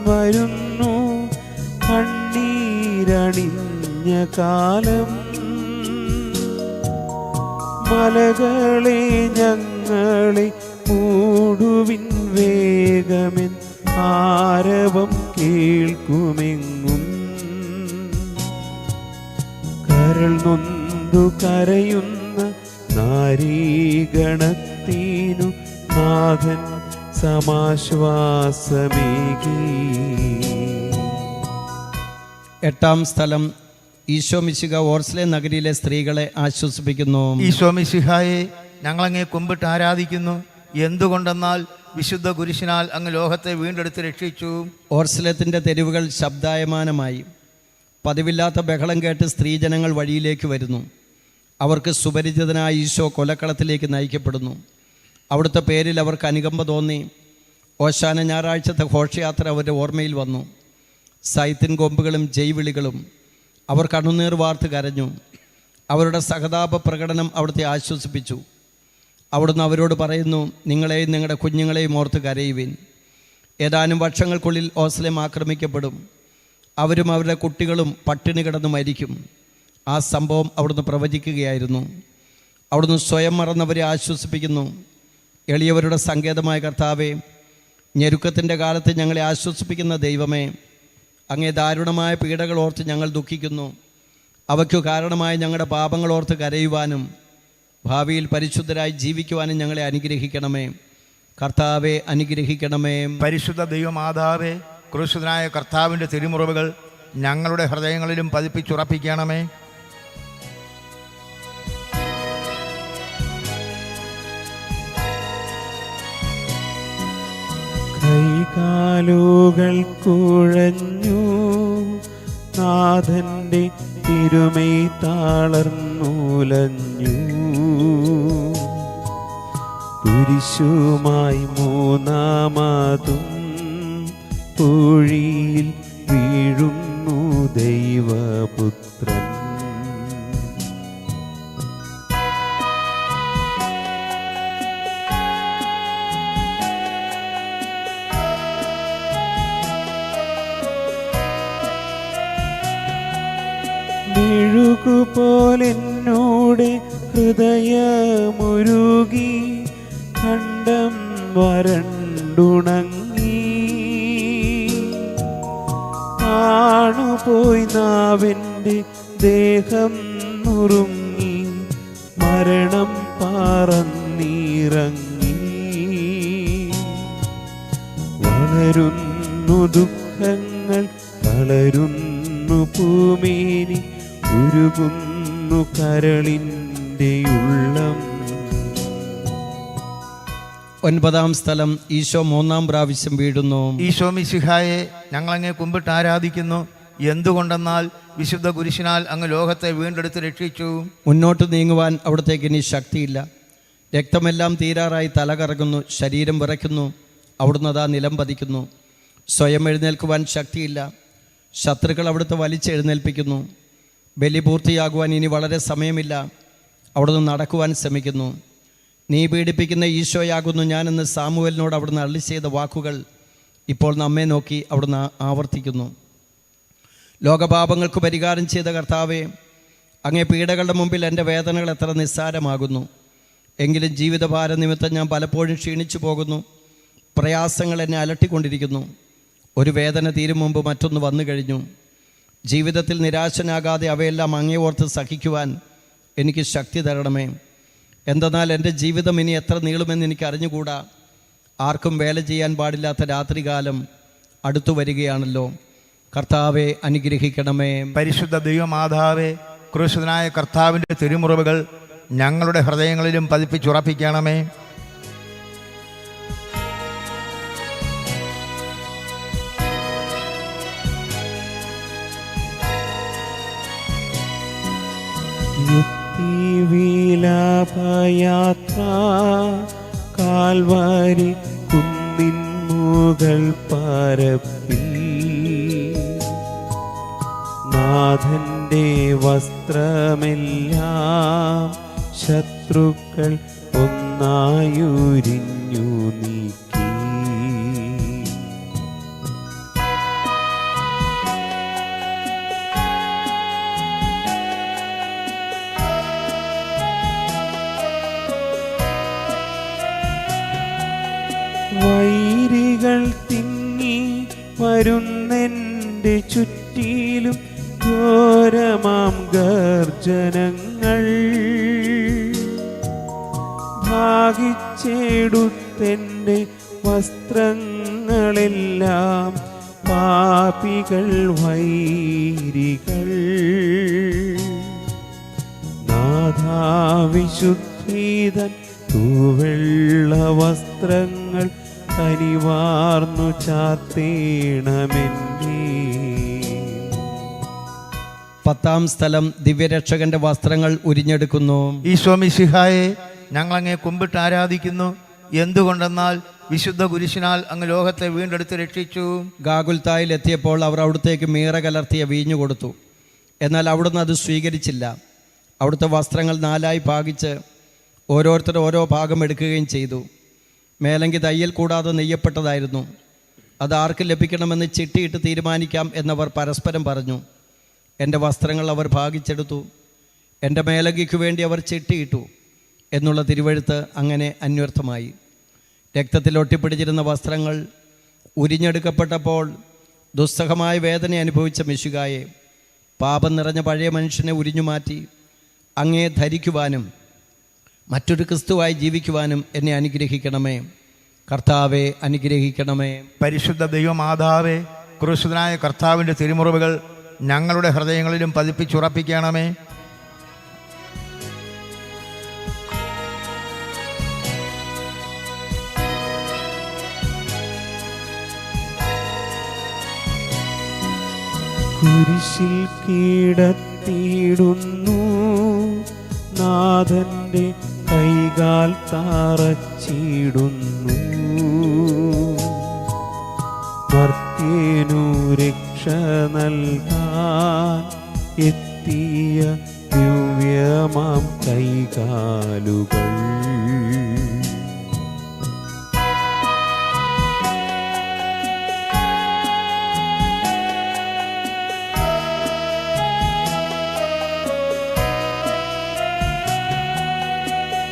വരുന്നു, കണ്ണീരണിഞ്ഞ കാലം. മലകളെ ഞങ്ങളെ മൂടുവിൻ വേഗമെൻ ആരവം കേൾക്കുമെങ്ങും. കരൾ നൊന്തു കരയുന്ന നാരീഗണത്തിനു നാഥൻ സമാശ്വാസമേകി. എട്ടാം സ്ഥലം. ഈശോ മിശിഹ ഓർസ്ലേം നഗരിയിലെ സ്ത്രീകളെ ആശ്വസിപ്പിക്കുന്നു. ഈശോ മിശിഹായെ, ഞങ്ങളങ്ങേ കുമ്പിട്ട് ആരാധിക്കുന്നു. എന്തുകൊണ്ടെന്നാൽ വിശുദ്ധ കുരിശിനാൽ അങ്ങ് ലോകത്തെ വീണ്ടെടുത്ത് രക്ഷിച്ചു. ഓർസ്ലേത്തിൻ്റെ തെരുവുകൾ ശബ്ദായമാനമായി. പതിവില്ലാത്ത ബഹളം കേട്ട് സ്ത്രീജനങ്ങൾ വഴിയിലേക്ക് വരുന്നു. അവർക്ക് സുപരിചിതനായ ഈശോ കൊലക്കളത്തിലേക്ക് നയിക്കപ്പെടുന്നു. അവിടുത്തെ പേരിൽ അവർക്ക് അനുകമ്പ തോന്നി. ഓശാന ഞായറാഴ്ചത്തെ ഘോഷയാത്ര അവരുടെ ഓർമ്മയിൽ വന്നു. സൈത്തിൻ കൊമ്പുകളും ജയ്വിളികളും. അവർ കണ്ണുനീർ വാർത്ത് കരഞ്ഞു. അവരുടെ സഹതാപ പ്രകടനം അവിടുത്തെ ആശ്വസിപ്പിച്ചു. അവിടുന്ന് അവരോട് പറയുന്നു, നിങ്ങളെയും നിങ്ങളുടെ കുഞ്ഞുങ്ങളെയും ഓർത്ത് കരയുവിൻ. ഏതാനും വർഷങ്ങൾക്കുള്ളിൽ ഓർസ്ലേം ആക്രമിക്കപ്പെടും. അവരും അവരുടെ കുട്ടികളും പട്ടിണി കിടന്ന് മരിക്കും. ആ സംഭവം അവിടുന്ന് പ്രവചിക്കുകയായിരുന്നു. അവിടുന്ന് സ്വയം മറന്നവരെ ആശ്വസിപ്പിക്കുന്നു. എളിയവരുടെ സങ്കേതമായ കർത്താവേ, ഞെരുക്കത്തിൻ്റെ കാലത്ത് ഞങ്ങളെ ആശ്വസിപ്പിക്കുന്ന ദൈവമേ, അങ്ങേ ദാരുണമായ പീഡകൾ ഓർത്ത് ഞങ്ങൾ ദുഃഖിക്കുന്നു. അവയ്ക്കു കാരണമായ ഞങ്ങളുടെ പാപങ്ങൾ ഓർത്ത് കരയുവാനും ഭാവിയിൽ പരിശുദ്ധരായി ജീവിക്കുവാനും ഞങ്ങളെ അനുഗ്രഹിക്കണമേ. കർത്താവെ, അനുഗ്രഹിക്കണമേ. പരിശുദ്ധ ദൈവമാതാവേ, ക്രൂശിതനായ കർത്താവിൻ്റെ തിരുമുറിവുകൾ ഞങ്ങളുടെ ഹൃദയങ്ങളിലും പതിപ്പിച്ചുറപ്പിക്കണമേ. കൈകാലുകൾ കുഴഞ്ഞു, നാഥന്റെ തിരുമൈ താളർന്നുലഞ്ഞു. കുരിശുമായി മൂന്നാമതും പൂഴിയിൽ വീഴുന്നു ദൈവപുത്രൻ. മെഴുകുപോലെന്നോട് ഹൃദയമുരുകി, കണ്ടം വരണ്ടുണങ്ങി. ആണുപോയി നാവിൻ്റെ ദേഹം നുറുങ്ങി, മരണം പറന്നിറങ്ങി. വളരുന്നു ദുഃഖങ്ങൾ, തളരുന്നു ഭൂമിനി, ഉരുകുന്നു കരളിൻ്റെ ഉള്ളം. 9-ാം സ്ഥലം. ഈശോ 3-ാം പ്രാവശ്യം വീഴുന്നു. ഈശോ മിശിഹായെ ഞങ്ങളങ്ങേ കുമ്പിട്ട് ആരാധിക്കുന്നു. എന്തുകൊണ്ടെന്നാൽ വിശുദ്ധ കുരിശിനാൽ അങ്ങ് ലോകത്തെ വീണ്ടെടുത്ത് രക്ഷിച്ചു. മുന്നോട്ട് നീങ്ങുവാൻ അവിടത്തേക്ക് ഇനി ശക്തിയില്ല. രക്തമെല്ലാം തീരാറായി തല കറങ്ങുന്നു, ശരീരം വിറയ്ക്കുന്നു. അവിടുന്ന് അതാ നിലം പതിക്കുന്നു. സ്വയം എഴുന്നേൽക്കുവാൻ ശക്തിയില്ല. ശത്രുക്കൾ അവിടുത്തെ വലിച്ചെഴുന്നേൽപ്പിക്കുന്നു. ബലി പൂർത്തിയാകുവാൻ ഇനി വളരെ സമയമില്ല. അവിടുന്ന് നടക്കുവാൻ ശ്രമിക്കുന്നു. നീ പീഡിപ്പിക്കുന്ന ഈശോയാകുന്നു ഞാനെന്ന് സാമുവേലിനോട് അവിടുന്ന് അരുളി ചെയ്ത വാക്കുകൾ ഇപ്പോൾ നമ്മെ നോക്കി അവിടുന്ന് ആവർത്തിക്കുന്നു. ലോകപാപങ്ങൾക്ക് പരിഹാരം ചെയ്ത കർത്താവേ, അങ്ങേ പീഡകളുടെ മുമ്പിൽ എൻ്റെ വേദനകൾ എത്ര നിസ്സാരമാകുന്നു. എങ്കിലും ജീവിതഭാര നിമിത്തം ഞാൻ പലപ്പോഴും ക്ഷീണിച്ചു പോകുന്നു. പ്രയാസങ്ങൾ എന്നെ അലട്ടിക്കൊണ്ടിരിക്കുന്നു. ഒരു വേദന തീരും മുമ്പ് മറ്റൊന്ന് വന്നു കഴിഞ്ഞു. ജീവിതത്തിൽ നിരാശനാകാതെ അവയെല്ലാം അങ്ങേ ഓർത്ത് സഹിക്കുവാൻ എനിക്ക് ശക്തി തരണമേ. എന്തെന്നാൽ എൻ്റെ ജീവിതം ഇനി എത്ര നീളുമെന്ന് എനിക്ക് അറിഞ്ഞുകൂടാ. ആർക്കും വേല ചെയ്യാൻ പാടില്ലാത്ത രാത്രികാലം അടുത്തു വരികയാണല്ലോ. കർത്താവെ അനുഗ്രഹിക്കണമേ. പരിശുദ്ധ ദൈവമാതാവേ, ക്രൂശിതനായ കർത്താവിൻ്റെ തിരുമുറിവുകൾ ഞങ്ങളുടെ ഹൃദയങ്ങളിലും പതിപ്പിച്ചുറപ്പിക്കണമേ. വിലാപയാത്ര കാൽവാരി കുന്നിൻ മുകൾ പരപ്പിൽ നാഥന്റെ വസ്ത്രമെല്ലാം ശത്രുക്കൾ ഒന്നായുരിഞ്ഞു നീക്കി. വൈരികൾ തിങ്ങി വരുന്നെൻ്റെ ചുറ്റിലും ഘോരമാം ഗർജനങ്ങൾ ഭാഗിച്ചെടുത്തെൻ്റെ വസ്ത്രങ്ങളെല്ലാം പാപികൾ വൈരികൾ. നാഥാവിശുദ്ധീതൻ തൂവെള്ള വസ്ത്രങ്ങൾ കനിവാർന്നു ചാത്തേണമെന്നേ. 10-ാം സ്ഥലം. ദിവ്യരക്ഷകന്റെ വസ്ത്രങ്ങൾ ഉരിഞ്ഞെടുക്കുന്നു. ഈശോ മിശിഹായെ ഞങ്ങളങ്ങേ കുമ്പിട്ട് ആരാധിക്കുന്നു. എന്തുകൊണ്ടെന്നാൽ വിശുദ്ധ കുരിശിനാൽ അങ്ങ് ലോകത്തെ വീണ്ടെടുത്ത് രക്ഷിച്ചു. ഗാഗുൽത്തായിൽ എത്തിയപ്പോൾ അവർ അവിടുത്തേക്ക് മീറ കലർത്തിയ വീഞ്ഞു കൊടുത്തു. എന്നാൽ അവിടുന്ന് അത് സ്വീകരിച്ചില്ല. അവിടുത്തെ വസ്ത്രങ്ങൾ 4ആയി ഭാഗിച്ച് ഓരോരുത്തർ ഓരോ ഭാഗം എടുക്കുകയും ചെയ്തു. മേലങ്കി തയ്യൽ കൂടാതെ നെയ്യപ്പെട്ടതായിരുന്നു. അത് ആർക്ക് ലഭിക്കണമെന്ന് ചിട്ടിയിട്ട് തീരുമാനിക്കാം എന്നവർ പരസ്പരം പറഞ്ഞു. എൻ്റെ വസ്ത്രങ്ങൾ അവർ ഭാഗിച്ചെടുത്തു. എൻ്റെ മേലങ്കിക്ക് വേണ്ടി അവർ ചിട്ടിയിട്ടു എന്നുള്ള തിരുവെഴുത്ത് അങ്ങനെ അന്വർത്ഥമായി. രക്തത്തിൽ ഒട്ടിപ്പിടിച്ചിരുന്ന വസ്ത്രങ്ങൾ ഉരിഞ്ഞെടുക്കപ്പെട്ടപ്പോൾ ദുസ്സഹമായ വേദന അനുഭവിച്ച മിശിഹായെ, പാപം നിറഞ്ഞ പഴയ മനുഷ്യനെ ഉരിഞ്ഞുമാറ്റി അങ്ങേ ധരിക്കുവാനും മറ്റൊരു ക്രിസ്തുവായി ജീവിക്കുവാനും എന്നെ അനുഗ്രഹിക്കണമേ. കർത്താവെ അനുഗ്രഹിക്കണമേ. പരിശുദ്ധ ദൈവമാതാവേ, ക്രൂശിതനായ കർത്താവിൻ്റെ തിരുമുറിവുകൾ ഞങ്ങളുടെ ഹൃദയങ്ങളിലും പതിപ്പിച്ചുറപ്പിക്കണമേ. കുരിശിൽ കീടത്തിയിടുന്നു നാഥന്റെ കൈകാൽ താറച്ചിടുന്നു. മർത്യനു രക്ഷ നൽകാൻ എത്തിയ ദിവ്യമാം കൈകാലുകൾ.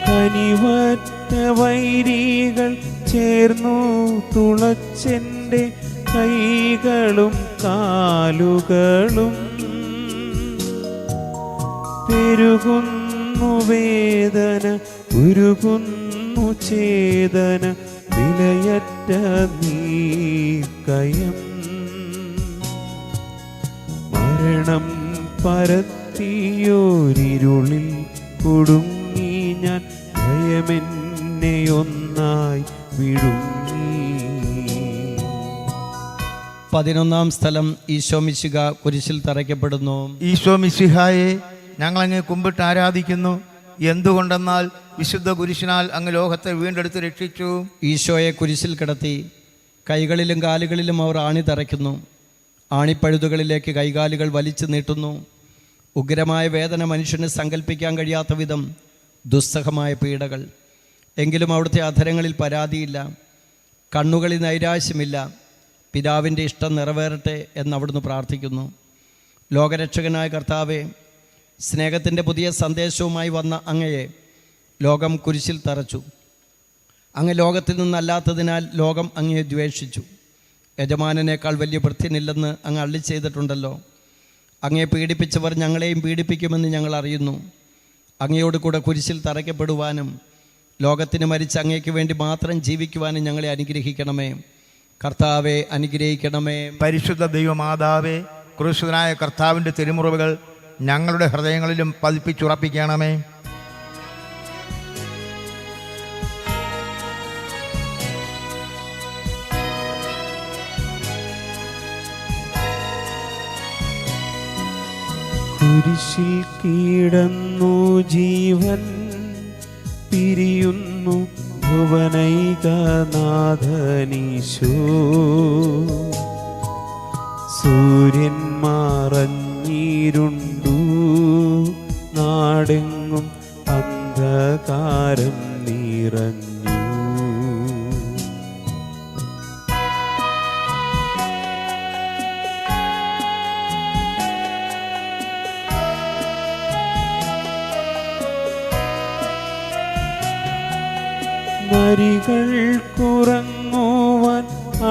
കനിവറ്റ വൈരികൾ ചേർന്നു തുളച്ചെൻ്റെ കൈകളും കാലുകളും. പെരുകുന്നു വേദന, ഉരുകുന്നു ചേതന, വിലയറ്റ നീക്കയം. മരണം പരത്തിയോരിരുളിൽ കുടുങ്ങി ഞാൻ, ഭയമെന്നെ ഒന്നായി വിഴുങ്ങി. 11-ാം സ്ഥലം ഈശോ മിശിഹ കുരിശിൽ തറയ്ക്കപ്പെടുന്നു. ഈശോ മിശിഹായെ ഞങ്ങളങ്ങ് കുമ്പിട്ട് ആരാധിക്കുന്നു. എന്തുകൊണ്ടെന്നാൽ വിശുദ്ധ കുരിശിനാൽ അങ്ങ് ലോകത്തെ വീണ്ടെടുത്ത് രക്ഷിച്ചു. ഈശോയെ കുരിശിൽ കിടത്തി കൈകളിലും കാലുകളിലും അവർ ആണി തറയ്ക്കുന്നു. ആണിപ്പഴുതുകളിലേക്ക് കൈകാലുകൾ വലിച്ചു നീട്ടുന്നു. ഉഗ്രമായ വേദന മനുഷ്യന് സങ്കല്പിക്കാൻ കഴിയാത്ത വിധം ദുസ്സഹമായ പീഡകൾ. എങ്കിലും അവിടുത്തെ അധരങ്ങളിൽ പരാതിയില്ല, കണ്ണുകളിൽ നൈരാശ്യമില്ല. പിതാവിൻ്റെ ഇഷ്ടം നിറവേറട്ടെ എന്നവിടുന്ന് പ്രാർത്ഥിക്കുന്നു. ലോകരക്ഷകനായ കർത്താവെ, സ്നേഹത്തിൻ്റെ പുതിയ സന്ദേശവുമായി വന്ന അങ്ങയെ ലോകം കുരിശിൽ തറച്ചു. അങ്ങ് ലോകത്തിൽ നിന്നല്ലാത്തതിനാൽ ലോകം അങ്ങയെ ദ്വേഷിച്ചു. യജമാനനേക്കാൾ വലിയ ഭൃത്യനില്ലെന്ന് അങ്ങ് അള്ളി ചെയ്തിട്ടുണ്ടല്ലോ. അങ്ങയെ പീഡിപ്പിച്ചവർ ഞങ്ങളെയും പീഡിപ്പിക്കുമെന്ന് ഞങ്ങൾ അറിയുന്നു. അങ്ങയോട് കൂടെ കുരിശിൽ തറയ്ക്കപ്പെടുവാനും ലോകത്തിന് മരിച്ച അങ്ങയ്ക്ക് വേണ്ടി മാത്രം ജീവിക്കുവാനും ഞങ്ങളെ അനുഗ്രഹിക്കണമേ. കർത്താവെ അനുഗ്രഹിക്കണമേ. പരിശുദ്ധ ദൈവമാതാവേ, ക്രൂശിതനായ കർത്താവിൻ്റെ തിരുമുറിവുകൾ ഞങ്ങളുടെ ഹൃദയങ്ങളിലും പതിപ്പിച്ചുറപ്പിക്കണമേ. കുരിശിൽ കിടന്നു ജീവൻ പിരിയുന്നു ഭുവനൈകനാഥനീശോ. സൂര്യൻ മറഞ്ഞിരുണ്ടു, നാടെങ്ങും അന്ധകാരം നിറഞ്ഞു. നരികൾക്കുറങ്ങുവാൻ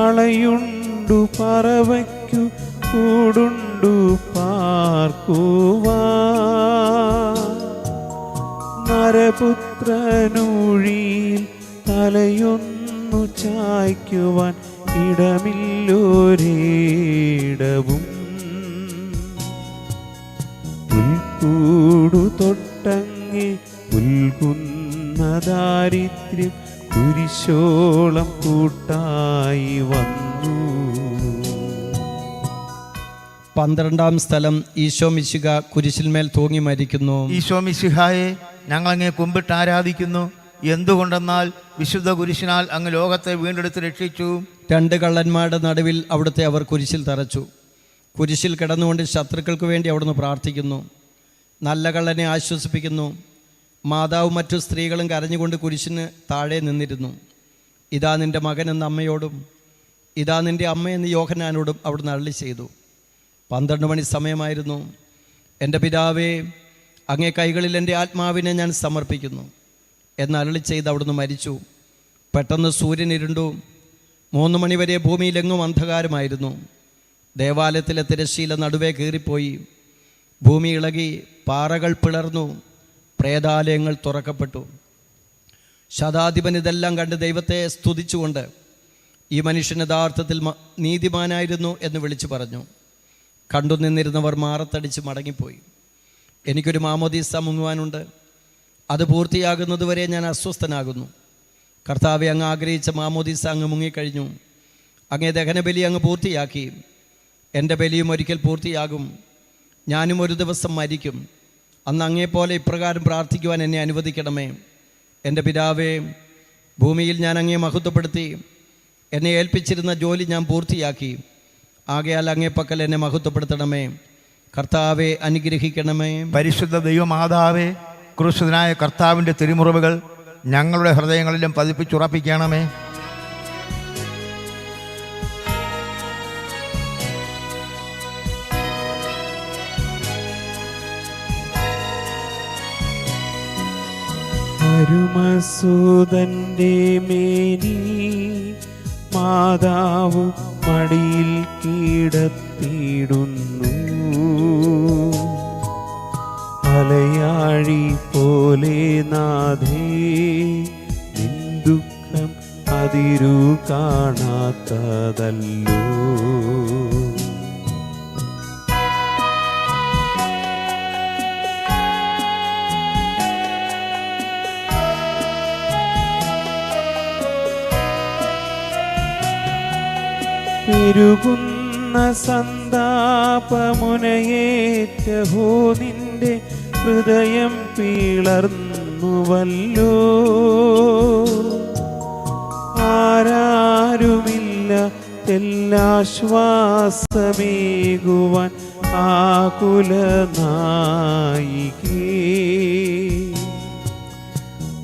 അളയുണ്ടു, പറവയ്ക്കു കൂടുണ്ടു പാർക്കുവാൻ. നരപുത്രനൂഴിയിൽ തലയൊന്നു ചായ്ക്കുവാൻ ഇടമില്ലൊരിടവും. പുൽക്കൂടു തൊട്ടങ്ങി പുൽകുന്ന ദാരിദ്ര്യം കുരിശോളം കൂട്ടായി വന്നു. 12-ാം സ്ഥലം ഈശോ മിശിഹ കുരിശിന്മേൽ തൂങ്ങി മരിക്കുന്നു. ഈശോ മിശിഹായെ ഞങ്ങളങ്ങ് കുമ്പിട്ട് ആരാധിക്കുന്നു. എന്തുകൊണ്ടെന്നാൽ വിശുദ്ധ കുരിശിനാൽ അങ്ങ് ലോകത്തെ വീണ്ടെടുത്ത് രക്ഷിച്ചു. 2 കള്ളന്മാരുടെ നടുവിൽ അവിടുത്തെ അവർ കുരിശിൽ തറച്ചു. കുരിശിൽ കിടന്നുകൊണ്ട് ശത്രുക്കൾക്ക് വേണ്ടി അവിടുന്ന് പ്രാർത്ഥിക്കുന്നു. നല്ല കള്ളനെ ആശ്വസിപ്പിക്കുന്നു. മാതാവും മറ്റു സ്ത്രീകളും കരഞ്ഞുകൊണ്ട് കുരിശിന് താഴെ നിന്നിരുന്നു. ഇതാ നിൻ്റെ മകനെന്ന അമ്മയോടും ഇതാ നിൻ്റെ അമ്മയെന്ന് യോഹന്നാനോടും അവിടുന്ന് അരുളി ചെയ്തു. 12 മണി സമയമായിരുന്നു. എൻ്റെ പിതാവേ, അങ്ങേ കൈകളിൽ എൻ്റെ ആത്മാവിനെ ഞാൻ സമർപ്പിക്കുന്നു എന്ന് അരുളി ചെയ്ത് അവിടുന്ന് മരിച്ചു. പെട്ടെന്ന് സൂര്യൻ ഇരുണ്ടു. 3 മണിവരെ ഭൂമിയിലെങ്ങും അന്ധകാരമായിരുന്നു. ദേവാലയത്തിലെ തിരശ്ശീല നടുവേ കീറിപ്പോയി. ഭൂമി ഇളകി, പാറകൾ പിളർന്നു, പ്രേതാലയങ്ങൾ തുറക്കപ്പെട്ടു. ശതാധിപൻ ഇതെല്ലാം കണ്ട് ദൈവത്തെ സ്തുതിച്ചുകൊണ്ട് ഈ മനുഷ്യൻ യഥാർത്ഥത്തിൽ നീതിമാനായിരുന്നു എന്ന് വിളിച്ചു പറഞ്ഞു. കണ്ടു നിന്നിരുന്നവർ മാറത്തടിച്ച് മടങ്ങിപ്പോയി. എനിക്കൊരു മാമോദീസ മുങ്ങുവാനുണ്ട്. അത് പൂർത്തിയാകുന്നതുവരെ ഞാൻ അസ്വസ്ഥനാകുന്നു. കർത്താവെ, അങ്ങ് ആഗ്രഹിച്ച മാമോദീസ അങ്ങ് മുങ്ങിക്കഴിഞ്ഞു. അങ്ങേ ദഹനബലി അങ്ങ് പൂർത്തിയാക്കി. എൻ്റെ ബലിയും ഒരിക്കൽ പൂർത്തിയാകും. ഞാനും ഒരു ദിവസം മരിക്കും. അന്ന് അങ്ങേപ്പോലെ ഇപ്രകാരം പ്രാർത്ഥിക്കുവാൻ എന്നെ അനുവദിക്കണമേ. എൻ്റെ പിതാവേ, ഭൂമിയിൽ ഞാൻ അങ്ങേ മഹത്വപ്പെടുത്തി. എന്നെ ഏൽപ്പിച്ചിരുന്ന ജോലി ഞാൻ പൂർത്തിയാക്കി. ആകയാൽ അങ്ങേപ്പക്കൽ എന്നെ മഹത്വപ്പെടുത്തണമേ. കർത്താവെ അനുഗ്രഹിക്കണമേ. പരിശുദ്ധ ദൈവമാതാവേ, ക്രൂശിതനായ കർത്താവിൻ്റെ തിരുമുറിവുകൾ ഞങ്ങളുടെ ഹൃദയങ്ങളിലും പതിപ്പിച്ചുറപ്പിക്കണമേ. അരുമസൂതന്റെ മേനി മാതാവ് മടിയിൽ കിടത്തിയിടുന്നു. അലയാഴി പോലെ നാഥേ, നിൻ ദുഃഖം അതിരു കാണാത്തതല്ലോ. പെരുകുന്ന സന്താപമുനയേറ്റഹോ നിന്റെ ഹൃദയം പിളർന്നുവല്ലോ. ആരാരുമില്ല തെല്ലാശ്വാസമേകുവാൻ ആകുലനായികേ.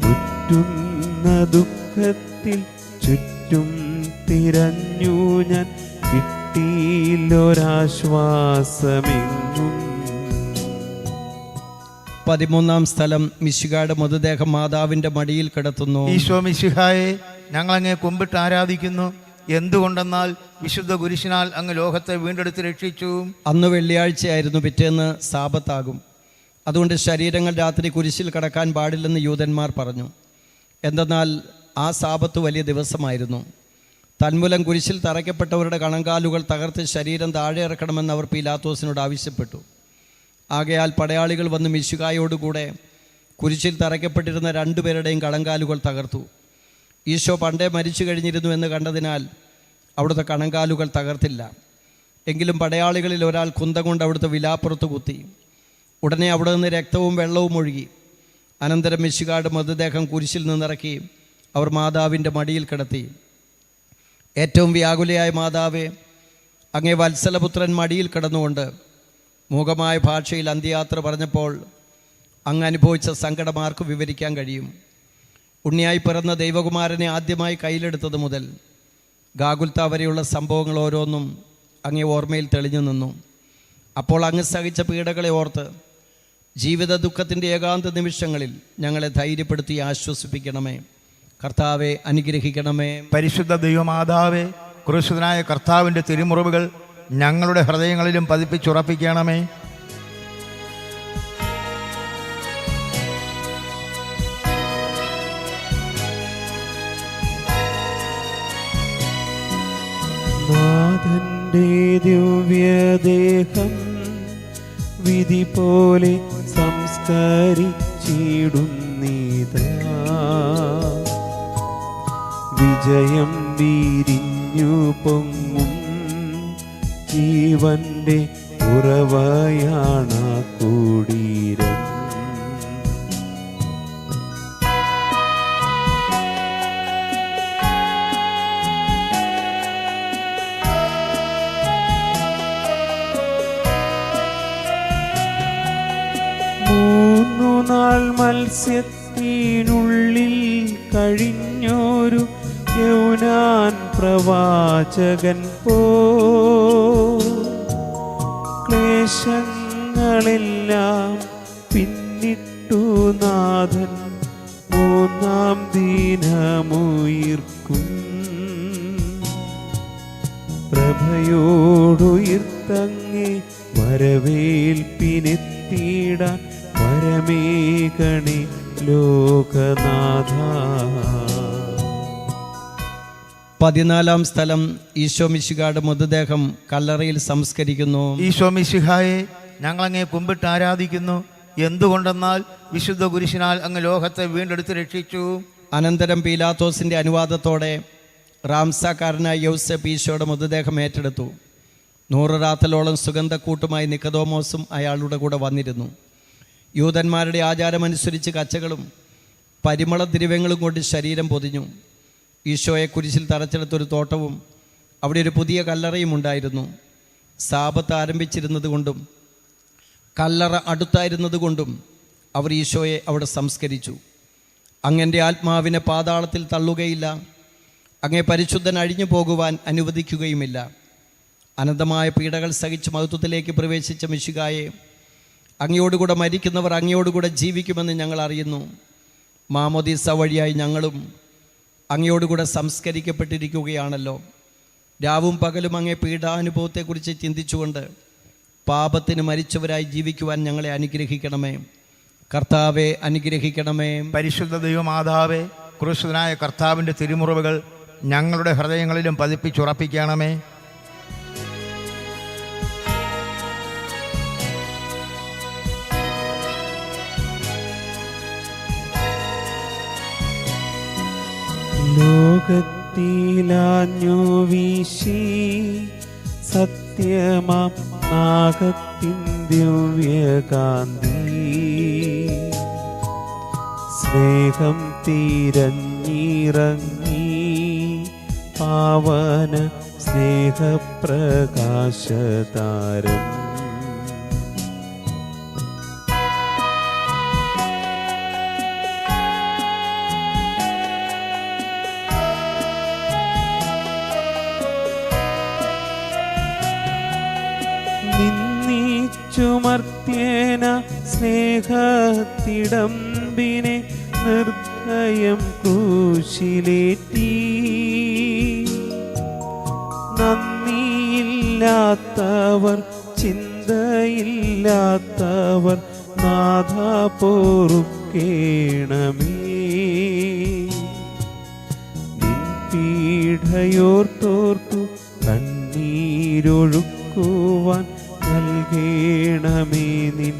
മുറ്റുന്ന ദുഃഖത്തിൽ ചുറ്റും തിരഞ്ഞു ഞാൻ, കിട്ടിയില്ലൊരാശ്വാസമെങ്ങും. 13-ാം സ്ഥലം മിശിഹായുടെ മൃതദേഹം മാതാവിന്റെ മടിയിൽ കിടത്തുന്നു. ഈശോ മിശിഹായെ ഞങ്ങളങ്ങേ കുമ്പിട്ട് ആരാധിക്കുന്നു. എന്തുകൊണ്ടെന്നാൽ വിശുദ്ധ കുരിശിനാൽ അങ്ങ് ലോകത്തെ വീണ്ടെടുത്ത് രക്ഷിച്ചു. അന്ന് വെള്ളിയാഴ്ചയായിരുന്നു, പിറ്റേന്ന് സാബത്താകും. അതുകൊണ്ട് ശരീരങ്ങൾ രാത്രി കുരിശിൽ കടക്കാൻ പാടില്ലെന്ന് യൂതന്മാർ പറഞ്ഞു. എന്തെന്നാൽ ആ സാബത്ത് വലിയ ദിവസമായിരുന്നു. തന്മൂലം കുരിശിൽ തറയ്ക്കപ്പെട്ടവരുടെ കണങ്കാലുകൾ തകർത്ത് ശരീരം താഴെ ഇറക്കണമെന്ന് അവർ പീലാത്തോസിനോട് ആവശ്യപ്പെട്ടു. ആകയാൽ പടയാളികൾ വന്ന് മിശിഹായോടുകൂടെ കുരിശിൽ തറയ്ക്കപ്പെട്ടിരുന്ന രണ്ടുപേരുടെയും കണങ്കാലുകൾ തകർത്തു. ഈശോ പണ്ടേ മരിച്ചു കഴിഞ്ഞിരുന്നു എന്ന് കണ്ടതിനാൽ അവിടുത്തെ കണങ്കാലുകൾ തകർത്തില്ല. എങ്കിലും പടയാളികളിൽ ഒരാൾ കുന്തം കൊണ്ട് അവിടുത്തെ വിലാപ്പുറത്ത് കുത്തി. ഉടനെ അവിടെ നിന്ന് രക്തവും വെള്ളവും ഒഴുകി. അനന്തരം മിശിഹായുടെ മൃതദേഹം കുരിശിൽ നിന്നിറക്കി അവർ മാതാവിൻ്റെ മടിയിൽ കിടത്തി. ഏറ്റവും വ്യാകുലയായ മാതാവേ, അങ്ങേ വത്സലപുത്രൻ മടിയിൽ കിടന്നുകൊണ്ട് മൂകമായ ഭാഷയിൽ അന്ത്യയാത്ര പറഞ്ഞപ്പോൾ അങ്ങ് അനുഭവിച്ച സങ്കടം ആർക്ക് വിവരിക്കാൻ കഴിയും? ഉണ്ണിയായി പിറന്ന ദൈവകുമാരനെ ആദ്യമായി കയ്യിലെടുത്തത് മുതൽ ഗാഗുൽത്ത വരെയുള്ള സംഭവങ്ങൾ ഓരോന്നും അങ്ങേ ഓർമ്മയിൽ തെളിഞ്ഞു നിന്നു. അപ്പോൾ അങ്ങ് സഹിച്ച പീഡകളെ ഓർത്ത് ജീവിത ദുഃഖത്തിൻ്റെ ഏകാന്ത നിമിഷങ്ങളിൽ ഞങ്ങളെ ധൈര്യപ്പെടുത്തി ആശ്വസിപ്പിക്കണമേ. കർത്താവെ അനുഗ്രഹിക്കണമേ. പരിശുദ്ധ ദൈവമാതാവേ, ക്രൂശിതനായ കർത്താവിൻ്റെ തിരുമുറിവുകൾ ഞങ്ങളുടെ ഹൃദയങ്ങളിലും പതിപ്പിച്ചുറപ്പിക്കണമേ. നാഥന്റെ ദിവ്യദേഹം വിധി പോലെ സംസ്കരിച്ചിടുന്നീതാ. വിജയം വിരിഞ്ഞു പൊങ്ങും ജീവന്റെ ഉറവയാണ കുടീരം. നാൾ മത്സ്യത്തിനുള്ളിൽ കഴിഞ്ഞോരു യൗനാൻ പ്രവാചകൻ പോ ക്ലേശങ്ങളെല്ലാം പിന്നിട്ടു നാഥൻ മൂന്നാം ദിനമുയിർക്കും. പ്രഭയോടുയിർത്തങ്ങേ വരവേൽപ്പിനെത്തിയിടാൻ പരമേകണി ലോകനാഥ. 14-ാം സ്ഥലം ഈശോ മിശിഹായുടെ മൃതദേഹം കല്ലറയിൽ സംസ്കരിക്കുന്നു. ഈശോ മിശിഹായെ ഞങ്ങളങ്ങേ കുമ്പിട്ട് ആരാധിക്കുന്നു. എന്തുകൊണ്ടെന്നാൽ വിശുദ്ധ കുരിശിനാൽ അങ്ങ് ലോകത്തെ വീണ്ടെടുത്ത് രക്ഷിച്ചു. അനന്തരം പീലാത്തോസിൻ്റെ അനുവാദത്തോടെ റാംസാക്കാരനായ യൗസേപ്പ് ഈശോയുടെ മൃതദേഹം ഏറ്റെടുത്തു. 100 റാത്തലോളം സുഗന്ധക്കൂട്ടുമായി നിക്കതോമോസും അയാളുടെ കൂടെ വന്നിരുന്നു. യൂതന്മാരുടെ ആചാരമനുസരിച്ച് കച്ചകളും പരിമള ദ്രവ്യങ്ങളും കൊണ്ട് ശരീരം പൊതിഞ്ഞു. ഈശോയെ കുരിശിൽ തറച്ചെടുത്തൊരു തോട്ടവും അവിടെ ഒരു പുതിയ കല്ലറയും ഉണ്ടായിരുന്നു. സാബത്ത് ആരംഭിച്ചിരുന്നത് കൊണ്ടും കല്ലറ അടുത്തായിരുന്നത് കൊണ്ടും അവർ ഈശോയെ അവിടെ സംസ്കരിച്ചു. അങ്ങൻ്റെ ആത്മാവിനെ പാതാളത്തിൽ തള്ളുകയില്ല, അങ്ങേ പരിശുദ്ധൻ അഴിഞ്ഞു പോകുവാൻ അനുവദിക്കുകയുമില്ല. അനന്തമായ പീഡകൾ സഹിച്ച് മഹത്വത്തിലേക്ക് പ്രവേശിച്ച മിശിഹായെ, അങ്ങയോടുകൂടെ മരിക്കുന്നവർ അങ്ങയോടുകൂടെ ജീവിക്കുമെന്ന് ഞങ്ങൾ അറിയുന്നു. മാമോദീസ വഴിയായി ഞങ്ങളും അങ്ങയോടുകൂടെ സംസ്കരിക്കപ്പെട്ടിരിക്കുകയാണല്ലോ. രാവും പകലും അങ്ങേ പീഡാനുഭവത്തെക്കുറിച്ച് ചിന്തിച്ചുകൊണ്ട് പാപത്തിന് മരിച്ചവരായി ജീവിക്കുവാൻ ഞങ്ങളെ അനുഗ്രഹിക്കണമേ. കർത്താവെ അനുഗ്രഹിക്കണമേ. പരിശുദ്ധ ദൈവമാതാവേ, ക്രൂശിതനായ കർത്താവിൻ്റെ തിരുമുറിവുകൾ ഞങ്ങളുടെ ഹൃദയങ്ങളിലും പതിപ്പിച്ചുറപ്പിക്കണമേ. ലോകത്തെ തീലാഞ്ഞു വീശി സത്യമാം നാഗത്തിൻ ദിവ്യകാന്തി സ്നേഹം തിരഞ്ഞിറങ്ങി പാവന സ്നേഹപ്രകാശതാരം ചുമർത്തേന സ്നേഹത്തിടമ്പിനെ നിർദ്ദയം ക്രൂശിലേറ്റി നന്ദിയില്ലാത്തവർ ചിന്തയില്ലാത്തവർ നാഥ പൊറുക്കേണമേ നിൻ പീഡയോർത്തോർത്തു കണ്ണീരൊഴുക്കുവാൻ നൽകേണമേ നിൻ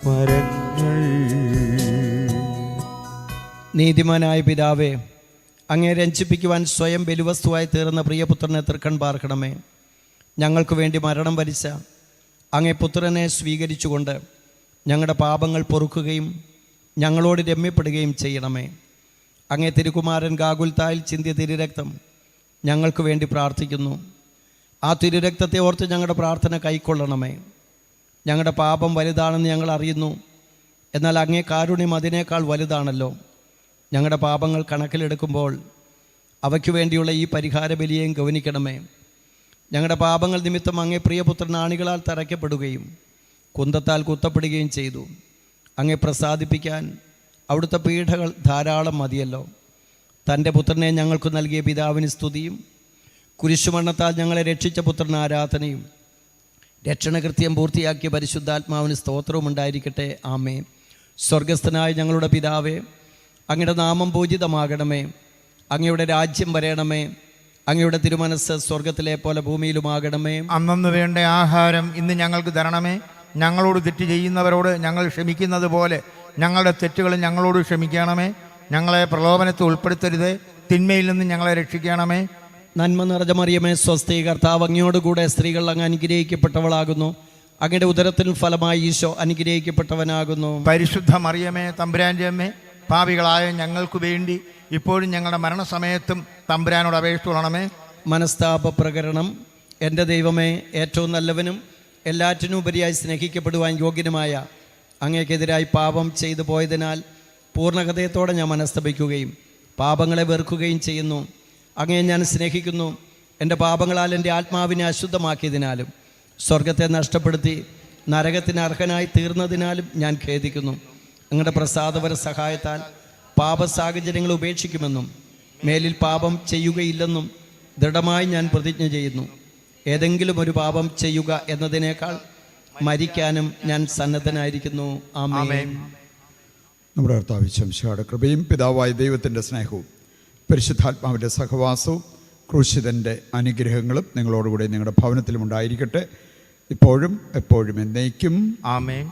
വരങ്ങൾ. നീതിമാനായ പിതാവേ, അങ്ങേ രഞ്ജിപ്പിക്കുവാൻ സ്വയം ബലിവസ്തുവായി തീർന്ന പ്രിയപുത്രനെ തൃക്കൺ പാർക്കണമേ. ഞങ്ങൾക്ക് വേണ്ടി മരണം വരിച്ച അങ്ങേ പുത്രനെ സ്വീകരിച്ചുകൊണ്ട് ഞങ്ങളുടെ പാപങ്ങൾ പൊറുക്കുകയും ഞങ്ങളോട് രമ്യപ്പെടുകയും ചെയ്യണമേ. അങ്ങേ തിരുകുമാരൻ ഗാഗുൽത്തായിൽ ചിന്തിയ തിരുരക്തം ഞങ്ങൾക്ക് വേണ്ടി പ്രാർത്ഥിക്കുന്നു. ആ തിരുരക്തത്തെ ഓർത്ത് ഞങ്ങളുടെ പ്രാർത്ഥന കൈക്കൊള്ളണമേ. ഞങ്ങളുടെ പാപം വലുതാണെന്ന് ഞങ്ങൾ അറിയുന്നു, എന്നാൽ അങ്ങേ കാരുണ്യം അതിനേക്കാൾ വലുതാണല്ലോ. ഞങ്ങളുടെ പാപങ്ങൾ കണക്കിലെടുക്കുമ്പോൾ അവയ്ക്കു വേണ്ടിയുള്ള ഈ പരിഹാര ബലിയെയും ഗവനിക്കണമേ. ഞങ്ങളുടെ പാപങ്ങൾ നിമിത്തം അങ്ങേ പ്രിയപുത്രൻ ആണികളാൽ തറയ്ക്കപ്പെടുകയും കുന്തത്താൽ കുത്തപ്പെടുകയും ചെയ്തു. അങ്ങേ പ്രസാദിപ്പിക്കാൻ അവിടുത്തെ പീഡകൾ ധാരാളം മതിയല്ലോ. തൻ്റെ പുത്രനെ ഞങ്ങൾക്ക് നൽകിയ പിതാവിന് സ്തുതിയും കുരിശുമരണത്താൽ ഞങ്ങളെ രക്ഷിച്ച പുത്രന് ആരാധനയും രക്ഷണകൃത്യം പൂർത്തിയാക്കിയ പരിശുദ്ധാത്മാവിന് സ്തോത്രവും ഉണ്ടായിരിക്കട്ടെ. ആമേൻ. സ്വർഗസ്ഥനായ ഞങ്ങളുടെ പിതാവേ, അങ്ങയുടെ നാമം പൂജിതമാകണമേ. അങ്ങയുടെ രാജ്യം വരയണമേ. അങ്ങയുടെ തിരുമനസ്സ് സ്വർഗത്തിലെ പോലെ ഭൂമിയിലുമാകണമേ. അന്നന്ന് വേണ്ട ആഹാരം ഇന്ന് ഞങ്ങൾക്ക് തരണമേ. ഞങ്ങളോട് തെറ്റ് ചെയ്യുന്നവരോട് ഞങ്ങൾ ക്ഷമിക്കുന്നത് പോലെ ഞങ്ങളുടെ തെറ്റുകൾ ഞങ്ങളോട് ക്ഷമിക്കണമേ. ഞങ്ങളെ പ്രലോഭനത്തിൽ ഉൾപ്പെടുത്തരുത്, തിന്മയിൽ നിന്ന് ഞങ്ങളെ രക്ഷിക്കണമേ. നന്മ നിറഞ്ഞ മറിയമേ, സ്വസ്തി, കർത്താവ് അങ്ങയോടുകൂടെ സ്ത്രീകൾ അങ്ങ് അനുഗ്രഹിക്കപ്പെട്ടവളാകുന്നു. അങ്ങയുടെ ഉദരത്തിന് ഫലമായി ഈശോ അനുഗ്രഹിക്കപ്പെട്ടവനാകുന്നു. പരിശുദ്ധ മറിയമേ, തമ്പുരാൻ്റെ അമ്മേ, പാപികളായ ഞങ്ങൾക്ക് വേണ്ടി ഇപ്പോഴും ഞങ്ങളുടെ മരണസമയത്തും തമ്പുരാനോട് അപേക്ഷിച്ചുകൊള്ളണമേ. മനസ്താപ പ്രകരണം. എൻ്റെ ദൈവമേ, ഏറ്റവും നല്ലവനും എല്ലാറ്റിനും ഉപരിയായി സ്നേഹിക്കപ്പെടുവാൻ യോഗ്യനുമായ അങ്ങേക്കെതിരായി പാപം ചെയ്തു പോയതിനാൽ പൂർണ്ണ ഹൃദയത്തോടെ ഞാൻ മനസ്തപിക്കുകയും പാപങ്ങളെ വെറുക്കുകയും ചെയ്യുന്നു. അങ്ങയെ ഞാൻ സ്നേഹിക്കുന്നു. എൻ്റെ പാപങ്ങളാൽ എൻ്റെ ആത്മാവിനെ അശുദ്ധമാക്കിയതിനാലും സ്വർഗത്തെ നഷ്ടപ്പെടുത്തി നരകത്തിന് അർഹനായി തീർന്നതിനാലും ഞാൻ ഖേദിക്കുന്നു. അങ്ങയുടെ പ്രസാദപര സഹായത്താൽ പാപസാഹചര്യങ്ങൾ ഉപേക്ഷിക്കുമെന്നും മേലിൽ പാപം ചെയ്യുകയില്ലെന്നും ദൃഢമായി ഞാൻ പ്രതിജ്ഞ ചെയ്യുന്നു. ഏതെങ്കിലും ഒരു പാപം ചെയ്യുക എന്നതിനേക്കാൾ മരിക്കാനും ഞാൻ സന്നദ്ധനായിരിക്കുന്നു. ആമേൻ. നമ്മുടെ കർത്താവ് ശംശയുടെ കൃപയും പിതാവായ ദൈവത്തിൻ്റെ സ്നേഹവും പരിശുദ്ധാത്മാവിൻ്റെ സഹവാസവും ക്രൂശിതൻ്റെ അനുഗ്രഹങ്ങളും നിങ്ങളോടുകൂടി നിങ്ങളുടെ ഭവനത്തിലും ഉണ്ടായിരിക്കട്ടെ, ഇപ്പോഴും എപ്പോഴും എന്നേക്കും. ആമേൻ.